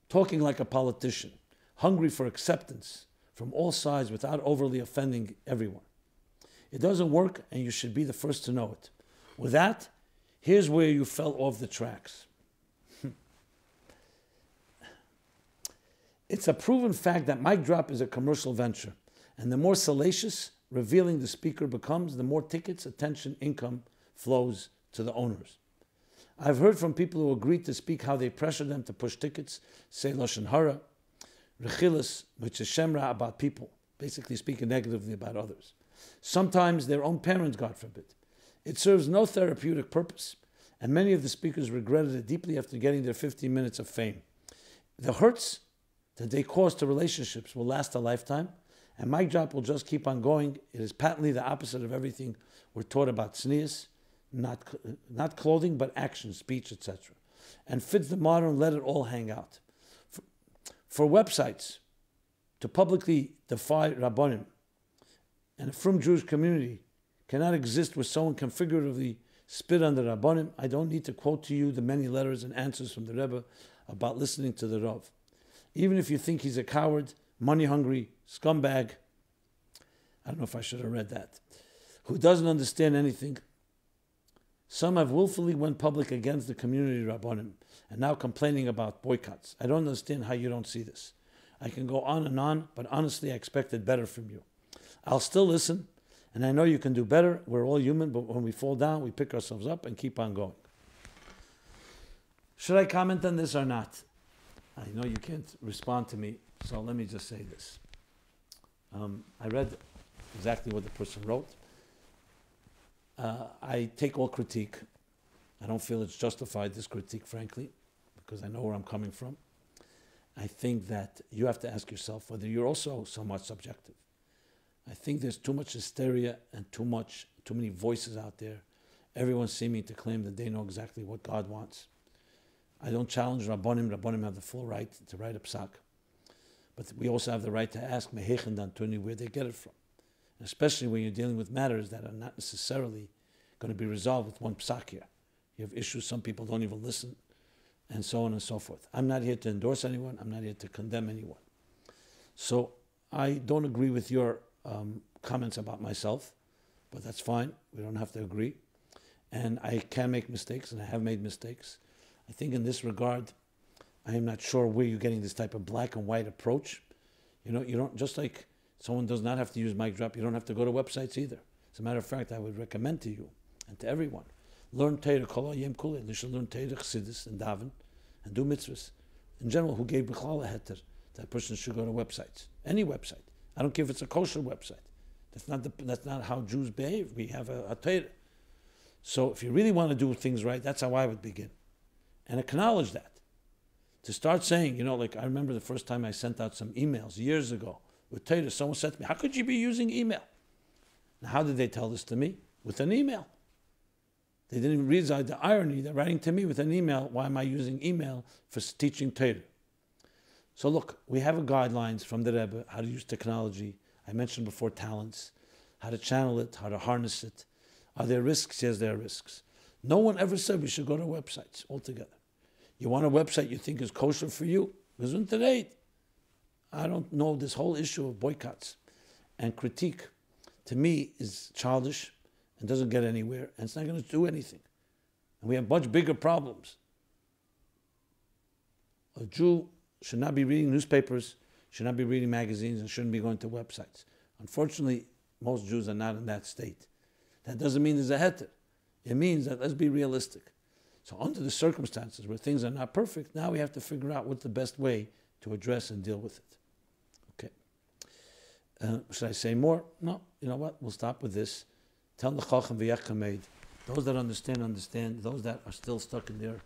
Talking like a politician, hungry for acceptance from all sides without overly offending everyone. It doesn't work, and you should be the first to know it. With that, here's where you fell off the tracks. It's a proven fact that MicDrop is a commercial venture, and the more salacious, revealing the speaker becomes, the more tickets, attention, income flows to the owners. I've heard from people who agreed to speak how they pressure them to push tickets, say lashon hara, rechilas, which is shemra about people, basically speaking negatively about others. Sometimes their own parents, God forbid. It serves no therapeutic purpose, and many of the speakers regretted it deeply after getting their 15 minutes of fame. The hurts that they cause to relationships will last a lifetime, and MicDrop will just keep on going. It is patently the opposite of everything we're taught about tznius, not clothing, but action, speech, etc., and fits the modern let it all hang out. for websites to publicly defy Rabbanim and a frum Jewish community cannot exist where someone can figuratively spit on the Rabbanim. I don't need to quote to you the many letters and answers from the Rebbe about listening to the Rav. Even if you think he's a coward, money-hungry, scumbag, I don't know if I should have read that, who doesn't understand anything. Some have willfully went public against the community Rabbanim and now complaining about boycotts. I don't understand how you don't see this. I can go on, but honestly, I expected better from you. I'll still listen, and I know you can do better. We're all human, but when we fall down, we pick ourselves up and keep on going. Should I comment on this or not? I know you can't respond to me, so let me just say this. I read exactly what the person wrote. I take all critique. I don't feel it's justified, this critique, frankly, because I know where I'm coming from. I think that you have to ask yourself whether you're also somewhat subjective. I think there's too much hysteria and too many voices out there. Everyone seeming to claim that they know exactly what God wants. I don't challenge Rabbanim. Rabbanim have the full right to write a psak. But we also have the right to ask Mehechen Dantuni where they get it from. And especially when you're dealing with matters that are not necessarily going to be resolved with one psak here. You have issues, some people don't even listen, and so on and so forth. I'm not here to endorse anyone. I'm not here to condemn anyone. So I don't agree with your comments about myself, but that's fine. We don't have to agree. And I can make mistakes, and I have made mistakes. I think in this regard, I am not sure where you're getting this type of black and white approach. You don't, just like someone does not have to use MicDrop, you don't have to go to websites either. As a matter of fact, I would recommend to you and to everyone, learn Torah, Kol Yom Kulei. You should learn Torah, Chassidus, and daven, and do mitzvahs. In general, who gave Bichlal a heter? That person should go to websites, any website. I don't care if it's a kosher website. That's not how Jews behave. We have a Torah. So if you really want to do things right, that's how I would begin. And acknowledge that. To start saying, like I remember the first time I sent out some emails years ago with Torah, someone said to me, how could you be using email? Now, how did they tell this to me? With an email. They didn't even realize the irony. They're writing to me with an email. Why am I using email for teaching Torah? So look, we have guidelines from the Rebbe, how to use technology. I mentioned before talents, how to channel it, how to harness it. Are there risks? Yes, there are risks. No one ever said we should go to websites altogether. You want a website you think is kosher for you? Gesundheit. I don't know this whole issue of boycotts and critique. To me, is childish and doesn't get anywhere, and it's not going to do anything. And we have much bigger problems. A Jew should not be reading newspapers, should not be reading magazines, and shouldn't be going to websites. Unfortunately, most Jews are not in that state. That doesn't mean there's a heter. It means that let's be realistic. So under the circumstances where things are not perfect, now we have to figure out what's the best way to address and deal with it. Okay. Should I say more? No. You know what? We'll stop with this. Tell the Chacham v'yachkameid. Those that understand, understand. Those that are still stuck in their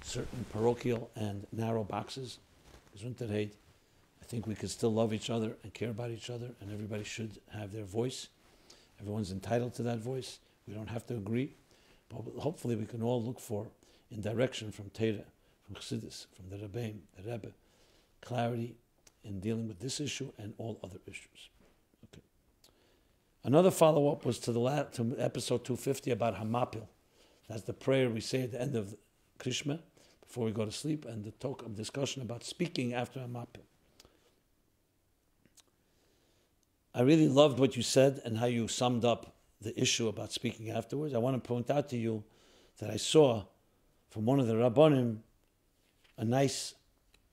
certain parochial and narrow boxes, Gesundheit. I think we can still love each other and care about each other, and everybody should have their voice. Everyone's entitled to that voice. We don't have to agree. But hopefully we can all look for, in direction from Torah, from Chassidus, from the Rebbe, clarity in dealing with this issue and all other issues. Okay. Another follow-up was to episode 250 about HaMapil. That's the prayer we say at the end of Krishma, before we go to sleep, and the talk of discussion about speaking after HaMapil. I really loved what you said and how you summed up the issue about speaking afterwards. I want to point out to you that I saw from one of the Rabbanim a nice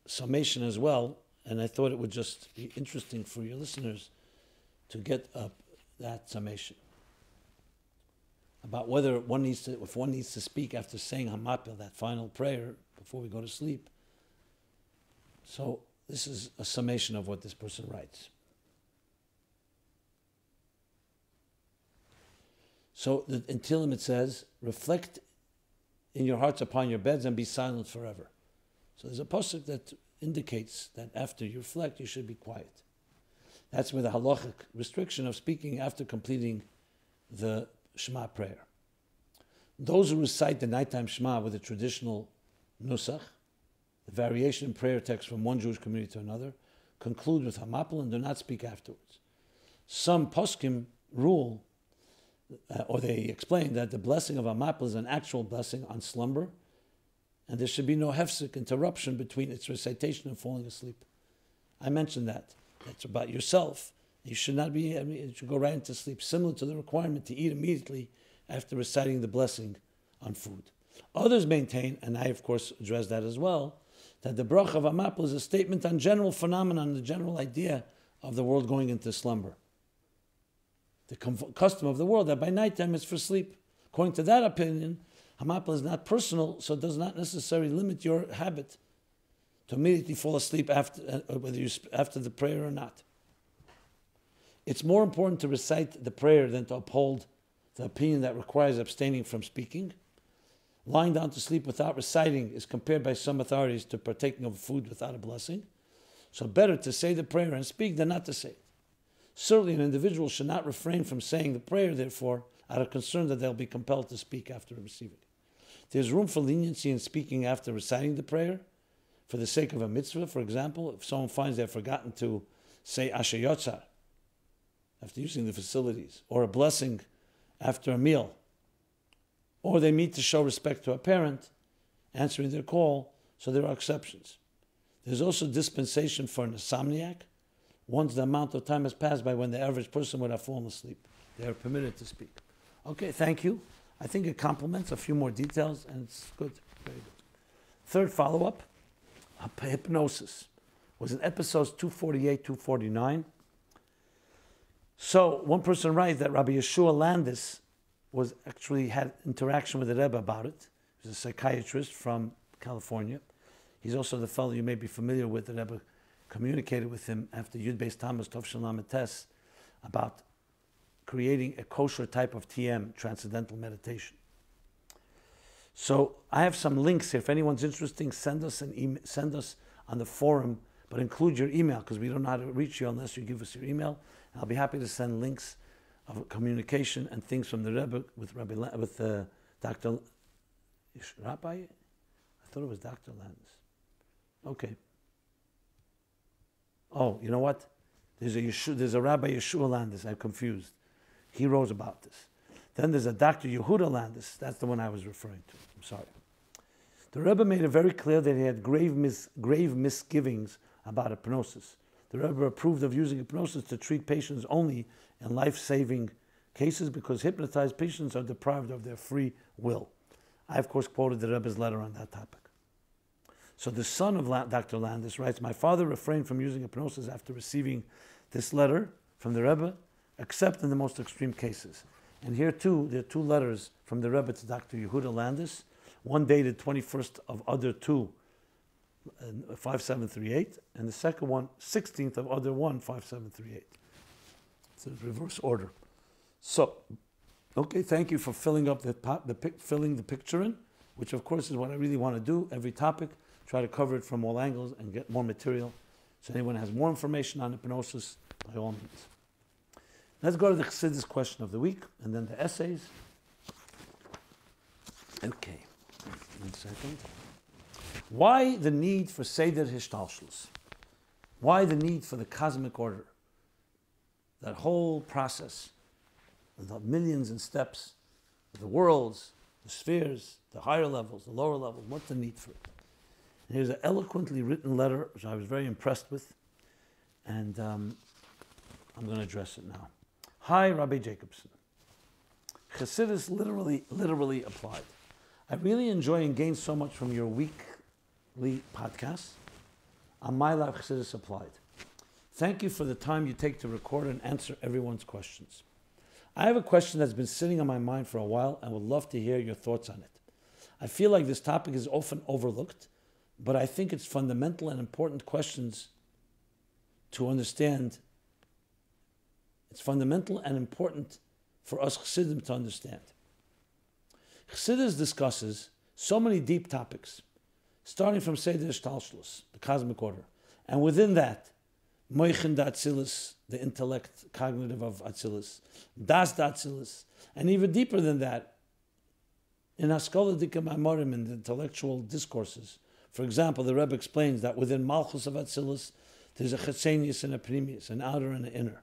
summation as well, and I thought it would just be interesting for your listeners to get that summation about whether if one needs to speak after saying HaMapil, that final prayer before we go to sleep. So this is a summation of what this person writes. So in Tehillim it says, reflect in your hearts upon your beds and be silent forever. So there's a pasuk that indicates that after you reflect, you should be quiet. That's where the halachic restriction of speaking after completing the Shema prayer. Those who recite the nighttime Shema with a traditional nusach, the variation in prayer text from one Jewish community to another, conclude with HaMapil and do not speak afterwards. Some poskim rule, or they explain that the blessing of HaMapil is an actual blessing on slumber, and there should be no hefsek, interruption between its recitation and falling asleep. I mentioned that. That's about yourself. You should not be, you should go right into sleep, similar to the requirement to eat immediately after reciting the blessing on food. Others maintain, and I of course address that as well, that the bracha of HaMapil is a statement on general phenomenon, the general idea of the world going into slumber. The custom of the world that by nighttime is for sleep. According to that opinion, HaMapil is not personal, so it does not necessarily limit your habit to immediately fall asleep after, whether you after the prayer or not. It's more important to recite the prayer than to uphold the opinion that requires abstaining from speaking. Lying down to sleep without reciting is compared by some authorities to partaking of food without a blessing. So better to say the prayer and speak than not to say it. Certainly an individual should not refrain from saying the prayer, therefore, out of concern that they'll be compelled to speak after receiving it. There's room for leniency in speaking after reciting the prayer, for the sake of a mitzvah. For example, if someone finds they've forgotten to say Asher Yotzar after using the facilities, or a blessing after a meal, or they meet to show respect to a parent, answering their call, so there are exceptions. There's also dispensation for an insomniac, once the amount of time has passed by when the average person would have fallen asleep. They are permitted to speak. Okay, thank you. I think it complements a few more details, and it's good, very good. Third follow-up, hypnosis, was in episodes 248, 249. So one person writes that Rabbi Yeshua Landis had interaction with the Rebbe about it. He's a psychiatrist from California. He's also the fellow you may be familiar with. The Rebbe communicated with him after Yud Beis Tammuz Tov Shalom Tes about creating a kosher type of TM, transcendental meditation. So I have some links here. If anyone's interested, send us on the forum, but include your email, because we don't know how to reach you unless you give us your email. I'll be happy to send links of communication and things from the Rebbe with Dr. Rabbi. I thought it was Dr. Landis. Okay. Oh, you know what? There's a Rabbi Yeshua Landis. I'm confused. He wrote about this. Then there's a Dr. Yehuda Landis. That's the one I was referring to. I'm sorry. The Rebbe made it very clear that he had grave misgivings about hypnosis. The Rebbe approved of using hypnosis to treat patients only in life-saving cases because hypnotized patients are deprived of their free will. I, of course, quoted the Rebbe's letter on that topic. So the son of Dr. Landis writes, my father refrained from using hypnosis after receiving this letter from the Rebbe, except in the most extreme cases. And here, too, there are two letters from the Rebbe to Dr. Yehuda Landis, one dated 21st of Adar 2, 5738, and the second one, 16th of Adar 1, 5738. It's in reverse order. So, okay, thank you for filling up filling the picture in, which of course is what I really want to do. Every topic, try to cover it from all angles and get more material. So anyone has more information on hypnosis, by all means. Let's go to the Chassidus question of the week, and then the essays. Okay, 1 second. Why the need for Seder Histalshilus? Why the need for the cosmic order? That whole process, the millions and steps, the worlds, the spheres, the higher levels, the lower levels, what's the need for it? And here's an eloquently written letter, which I was very impressed with, and I'm going to address it now. Hi, Rabbi Jacobson. Chassidus literally applied. I really enjoy and gain so much from your weekly podcast. On my life, Chassidus applied. Thank you for the time you take to record and answer everyone's questions. I have a question that's been sitting on my mind for a while and would love to hear your thoughts on it. I feel like this topic is often overlooked, but I think it's fundamental and important questions to understand. It's fundamental and important for us Chassidim to understand. Chassidus discusses so many deep topics, starting from Seder Histalshilus, the cosmic order, and within that, Moichin Atzilus, the intellect, cognitive of Atzilus, Das Atzilus, and even deeper than that, in Haskalah Dika Maimorim, in the intellectual discourses For example, the Rebbe explains that within Malchus of Atzilus, there's a Chetzenius and a Primius, an outer and an inner.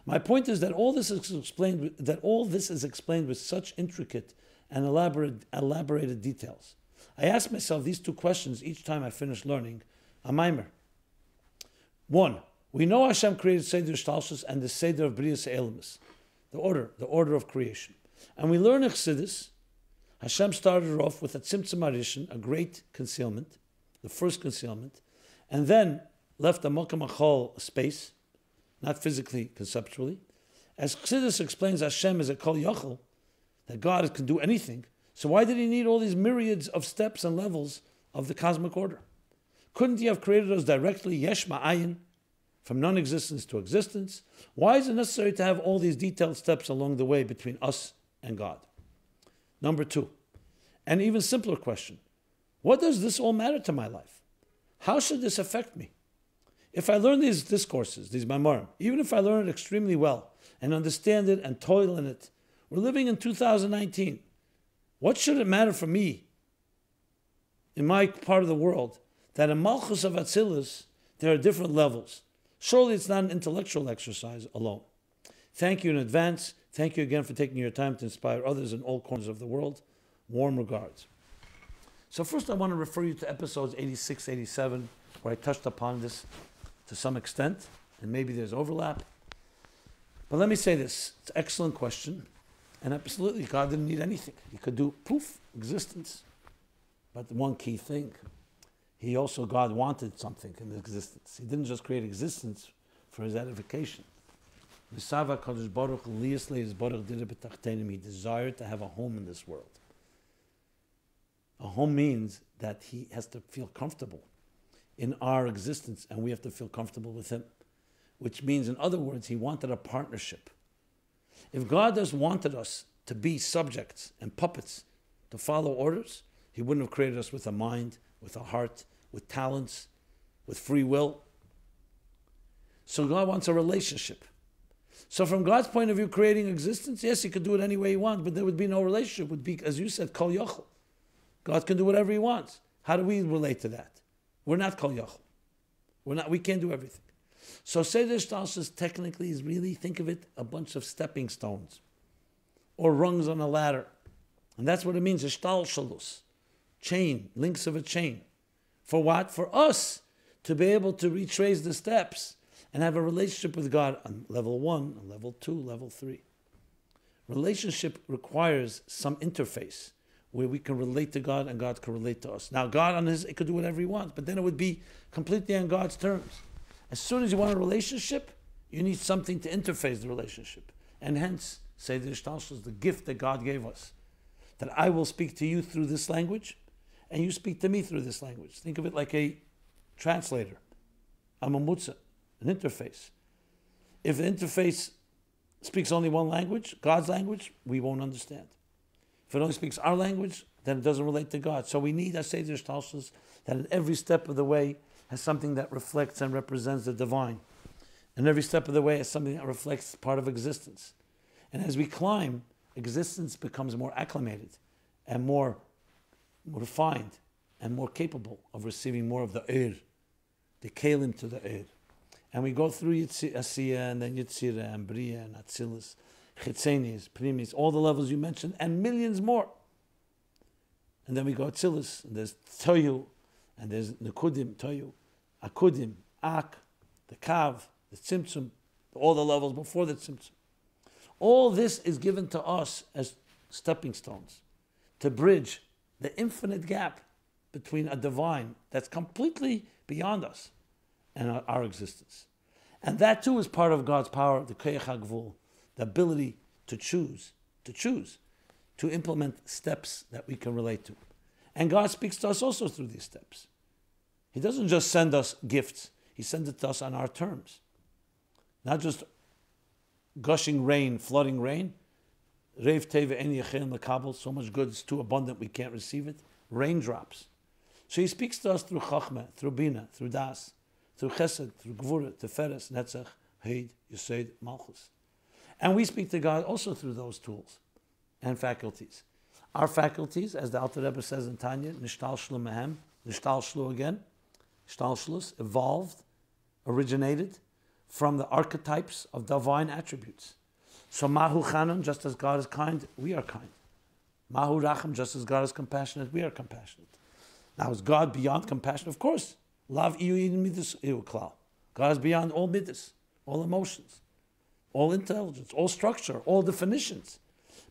My point is that all this is explained with such intricate and elaborated details. I ask myself these two questions each time I finish learning a mimer. 1. We know Hashem created Seder Histalshilus and the Seder of Brias Elimus, the order of creation. And we learn in Chassidus, Hashem started off with a Tzimtzum Arishin, a great concealment, the first concealment, and then left a Mokam Achol space, not physically, conceptually. As Chassidus explains, Hashem is a Kol Yachol, that God can do anything. So why did he need all these myriads of steps and levels of the cosmic order? Couldn't he have created us directly, Yesh Ma'ayin, from non-existence to existence? Why is it necessary to have all these detailed steps along the way between us and God? Number 2, an even simpler question. What does this all matter to my life? How should this affect me? If I learn these discourses, these Maimarim, even if I learn it extremely well and understand it and toil in it, we're living in 2019. What should it matter for me in my part of the world that in Malchus of Atzilus there are different levels? Surely it's not an intellectual exercise alone. Thank you in advance. Thank you again for taking your time to inspire others in all corners of the world. Warm regards. So first I want to refer you to episodes 86, 87, where I touched upon this to some extent, and maybe there's overlap. But let me say this. It's an excellent question. And absolutely, God didn't need anything. He could do, poof, existence. But the one key thing, God wanted something in existence. He didn't just create existence for his edification. He desired to have a home in this world. A home means that he has to feel comfortable in our existence, and we have to feel comfortable with him. Which means, in other words, he wanted a partnership. If God just wanted us to be subjects and puppets to follow orders, he wouldn't have created us with a mind, with a heart, with talents, with free will. So God wants a relationship. So from God's point of view, creating existence, yes, he could do it any way he wants, but there would be no relationship. It would be, as you said, Kol Yachol. God can do whatever he wants. How do we relate to that? We're not Kol Yachol. We can't do everything. So Seder Histalshilus technically is really, think of it, a bunch of stepping stones or rungs on a ladder. And that's what it means, Histalshilus, chain, links of a chain. For what? For us to be able to retrace the steps and have a relationship with God on level 1, on level 2, level 3. Relationship requires some interface where we can relate to God and God can relate to us. Now, God on it could do whatever he wants, but then it would be completely on God's terms. As soon as you want a relationship, you need something to interface the relationship. And hence, Seder Histalshilus is the gift that God gave us. That I will speak to you through this language, and you speak to me through this language. Think of it like a translator, a mamutza, an interface. If the interface speaks only one language, God's language, we won't understand. If it only speaks our language, then it doesn't relate to God. So we need a Seder Histalshilus that in every step of the way has something that reflects and represents the divine. And every step of the way has something that reflects part of existence. And as we climb, existence becomes more acclimated and more refined and more capable of receiving more of the the kelim to the And we go through Asiya and then Yitzira and Bria and Atzilus, Chetzenius, Primis, all the levels you mentioned, and millions more. And then we go Atzilus, and there's Toyu, and there's Nekudim, Toyu, Akudim, Ak, the Kav, the Tzimtzum, all the levels before the Tzimtzum. All this is given to us as stepping stones to bridge the infinite gap between a divine that's completely beyond us and our existence. And that too is part of God's power, the Koyach HaGvul, the ability to choose, to implement steps that we can relate to. And God speaks to us also through these steps. He doesn't just send us gifts, he sends it to us on our terms. Not just gushing rain, flooding rain. Reiv teva en yechein lekabel, so much good, it's too abundant, we can't receive it. Raindrops. So he speaks to us through Chachma, through Bina, through Das, through Chesed, through Gvura, Teferes, Netzach, Heid, Yesod, Malchus. And we speak to God also through those tools and faculties. Our faculties, as the Alter Rebbe says in Tanya, Nishtal Shlomehem, The Histalshilus again, Histalshilus evolved, originated from the archetypes of divine attributes. So Mahu Chanun, just as God is kind, we are kind. Mahu Racham, just as God is compassionate, we are compassionate. Now, is God beyond compassion? Of course. Lav iyu midas iyu klal. God is beyond all midas, all emotions, all intelligence, all structure, all definitions.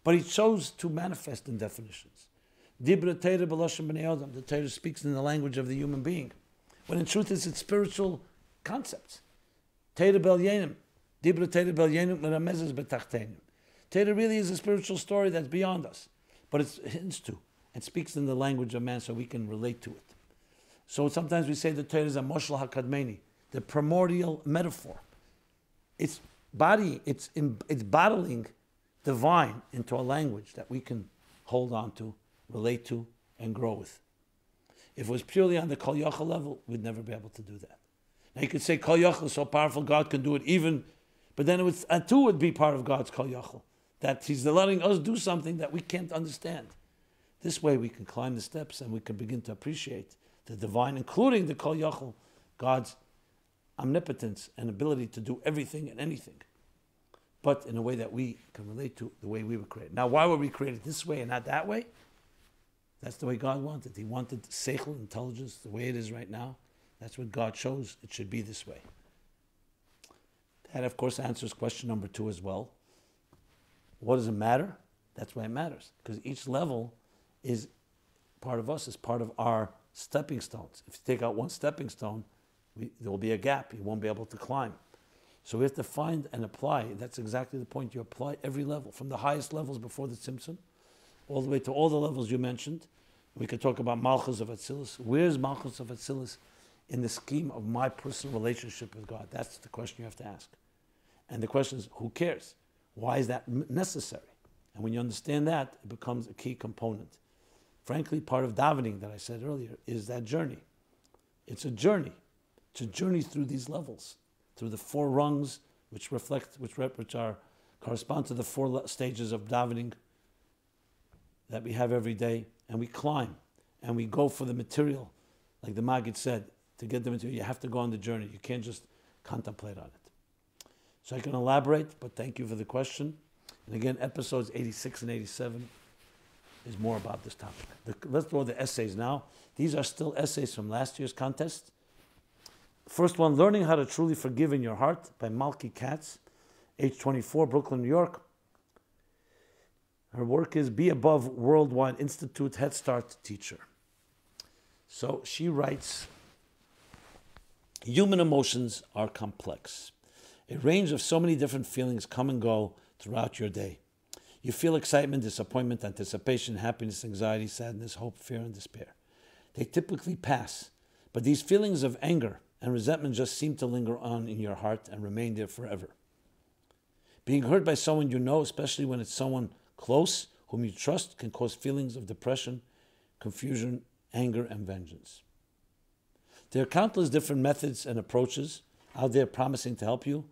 But He chose to manifest in definitions. Dibra Teira b'loshem b'nei Adam. The Torah speaks in the language of the human being, when in truth it's spiritual concepts. Teira bel yenim. Dibra Teira bel yenim l'ramezes b'tachtenim. Teira really is a spiritual story that's beyond us, but it hints to and speaks in the language of man so we can relate to it. So sometimes we say the Torah is a moshel hakadmeni, the primordial metaphor. It's bottling divine into a language that we can hold on to, relate to, and grow with. If it was purely on the Kol Yachal level, we'd never be able to do that. Now you could say Kol Yachal is so powerful, God can do it even, but then it too would be part of God's Kol Yachal, that He's letting us do something that we can't understand. This way we can climb the steps and we can begin to appreciate the divine, including the Kol Yachal, God's omnipotence and ability to do everything and anything, but in a way that we can relate to the way we were created. Now, why were we created this way and not that way? That's the way God wanted. He wanted Segel, intelligence, the way it is right now. That's what God chose. It should be this way. That, of course, answers question number 2 as well. What does it matter? That's why it matters. Because each level is part of us, is part of our stepping stones. If you take out one stepping stone, there will be a gap. You won't be able to climb. So we have to find and apply. That's exactly the point. You apply every level, from the highest levels before the Tzimtzum, all the way to all the levels you mentioned. We could talk about Malchus of Atzilus. Where's Malchus of Atzilus in the scheme of my personal relationship with God? That's the question you have to ask. And the question is, who cares? Why is that necessary? And when you understand that, it becomes a key component. Frankly, part of davening that I said earlier is that journey. It's a journey. It's a journey through these levels, through the 4 rungs, which correspond to the 4 stages of davening that we have every day, and we climb, and we go for the material. Like the Maggid said, to get the material, you have to go on the journey. You can't just contemplate on it. So I can elaborate, but thank you for the question. And again, episodes 86 and 87 is more about this topic. Let's go to the essays now. These are still essays from last year's contest. First one, Learning How to Truly Forgive in Your Heart by Malky Katz, age 24, Brooklyn, New York. Her work is Be Above Worldwide Institute Head Start Teacher. So she writes, human emotions are complex. A range of so many different feelings come and go throughout your day. You feel excitement, disappointment, anticipation, happiness, anxiety, sadness, hope, fear, and despair. They typically pass, but these feelings of anger and resentment just seem to linger on in your heart and remain there forever. Being hurt by someone you know, especially when it's someone close, whom you trust, can cause feelings of depression, confusion, anger, and vengeance. There are countless different methods and approaches out there promising to help you,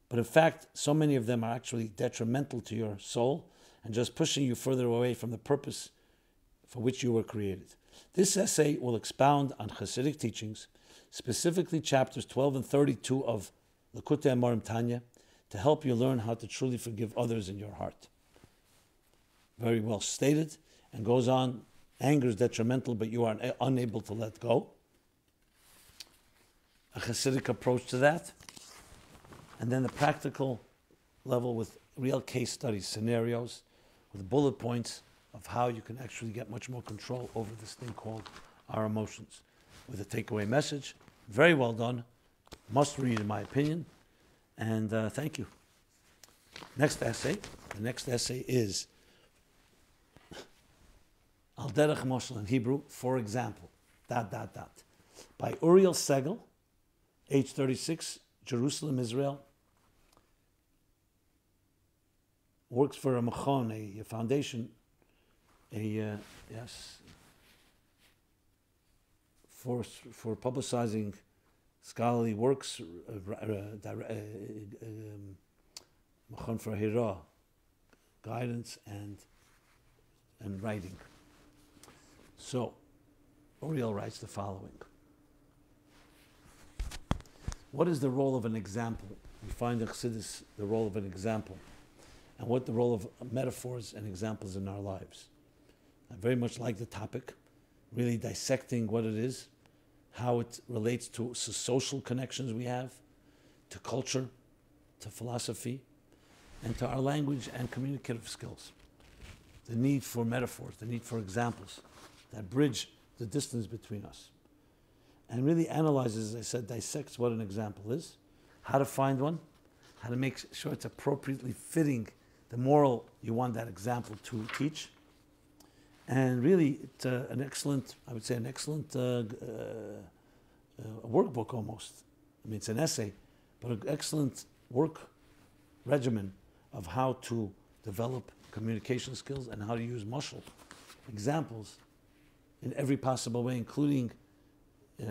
but in fact, so many of them are actually detrimental to your soul and just pushing you further away from the purpose for which you were created. This essay will expound on Chassidic teachings, specifically chapters 12 and 32 of Likutei Amarim Tanya, to help you learn how to truly forgive others in your heart. Very well stated, and goes on, anger is detrimental, but you are unable to let go. A Chassidic approach to that. And then the practical level with real case studies, scenarios, with bullet points of how you can actually get much more control over this thing called our emotions. With a takeaway message. Very well done. Must read, in my opinion. And thank you. Next essay. The next essay is Al Derech Moshel in Hebrew, for example, ... by Uriel Segel, age 36, Jerusalem, Israel. Works for a machon, a foundation, for publicizing scholarly works, machon for hira, guidance and writing. So, Uriel writes the following. What is the role of an example? We find in Chassidus the role of an example, and what the role of metaphors and examples in our lives. I very much like the topic, really dissecting what it is, how it relates to social connections we have, to culture, to philosophy, and to our language and communicative skills. The need for metaphors, the need for examples that bridge the distance between us. And really analyzes, as I said, dissects what an example is, how to find one, how to make sure it's appropriately fitting the moral you want that example to teach. And really, it's an excellent, I would say, an excellent workbook almost. I mean, it's an essay, but an excellent work regimen of how to develop communication skills and how to use mashal, examples, in every possible way, including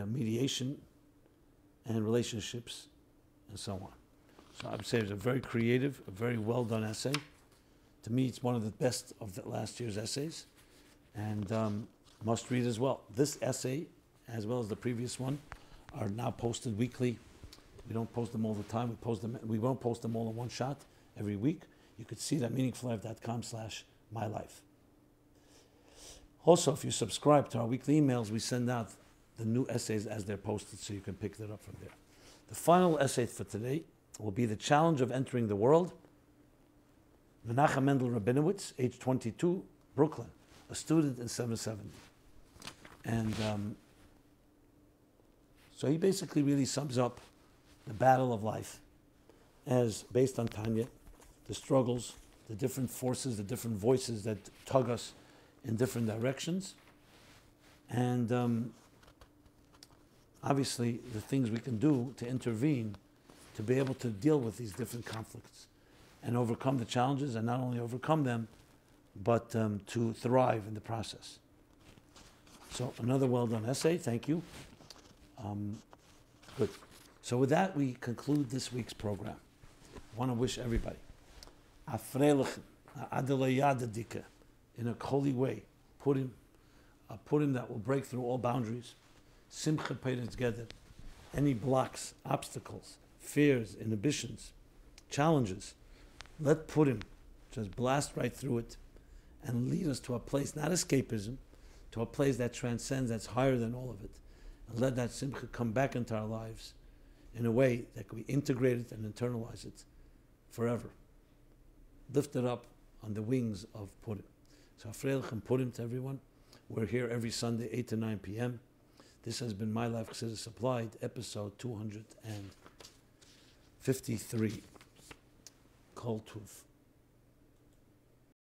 mediation and relationships and so on. So I would say it's a very creative, a very well done essay. To me, it's one of the best of the last year's essays, and must read as well. This essay, as well as the previous one, are now posted weekly. We don't post them all the time. We won't post them all in one shot every week. You could see that at meaningfullife.com/mylife. Also, if you subscribe to our weekly emails, we send out the new essays as they're posted, so you can pick that up from there. The final essay for today will be The Challenge of Entering the World. Menachem Mendel Rabinowitz, age 22, Brooklyn, a student in 770. And so he basically really sums up the battle of life as based on Tanya, the struggles, the different forces, the different voices that tug us in different directions. And obviously the things we can do to intervene to be able to deal with these different conflicts and overcome the challenges, and not only overcome them, but to thrive in the process. So another well done essay, thank you. Good. So with that, we conclude this week's program. I want to wish everybody in a holy way, Purim, a Purim that will break through all boundaries, Simcha Peiret together, any blocks, obstacles, fears, inhibitions, challenges. Let Purim just blast right through it and lead us to a place, not escapism, to a place that transcends, that's higher than all of it. And let that Simcha come back into our lives in a way that we integrate it and internalize it forever. Lift it up on the wings of Purim. So Afreilchem Purim to everyone. We're here every Sunday, 8 to 9 p.m. This has been My Life Chassidus Applied, episode 253. Kol Tuv.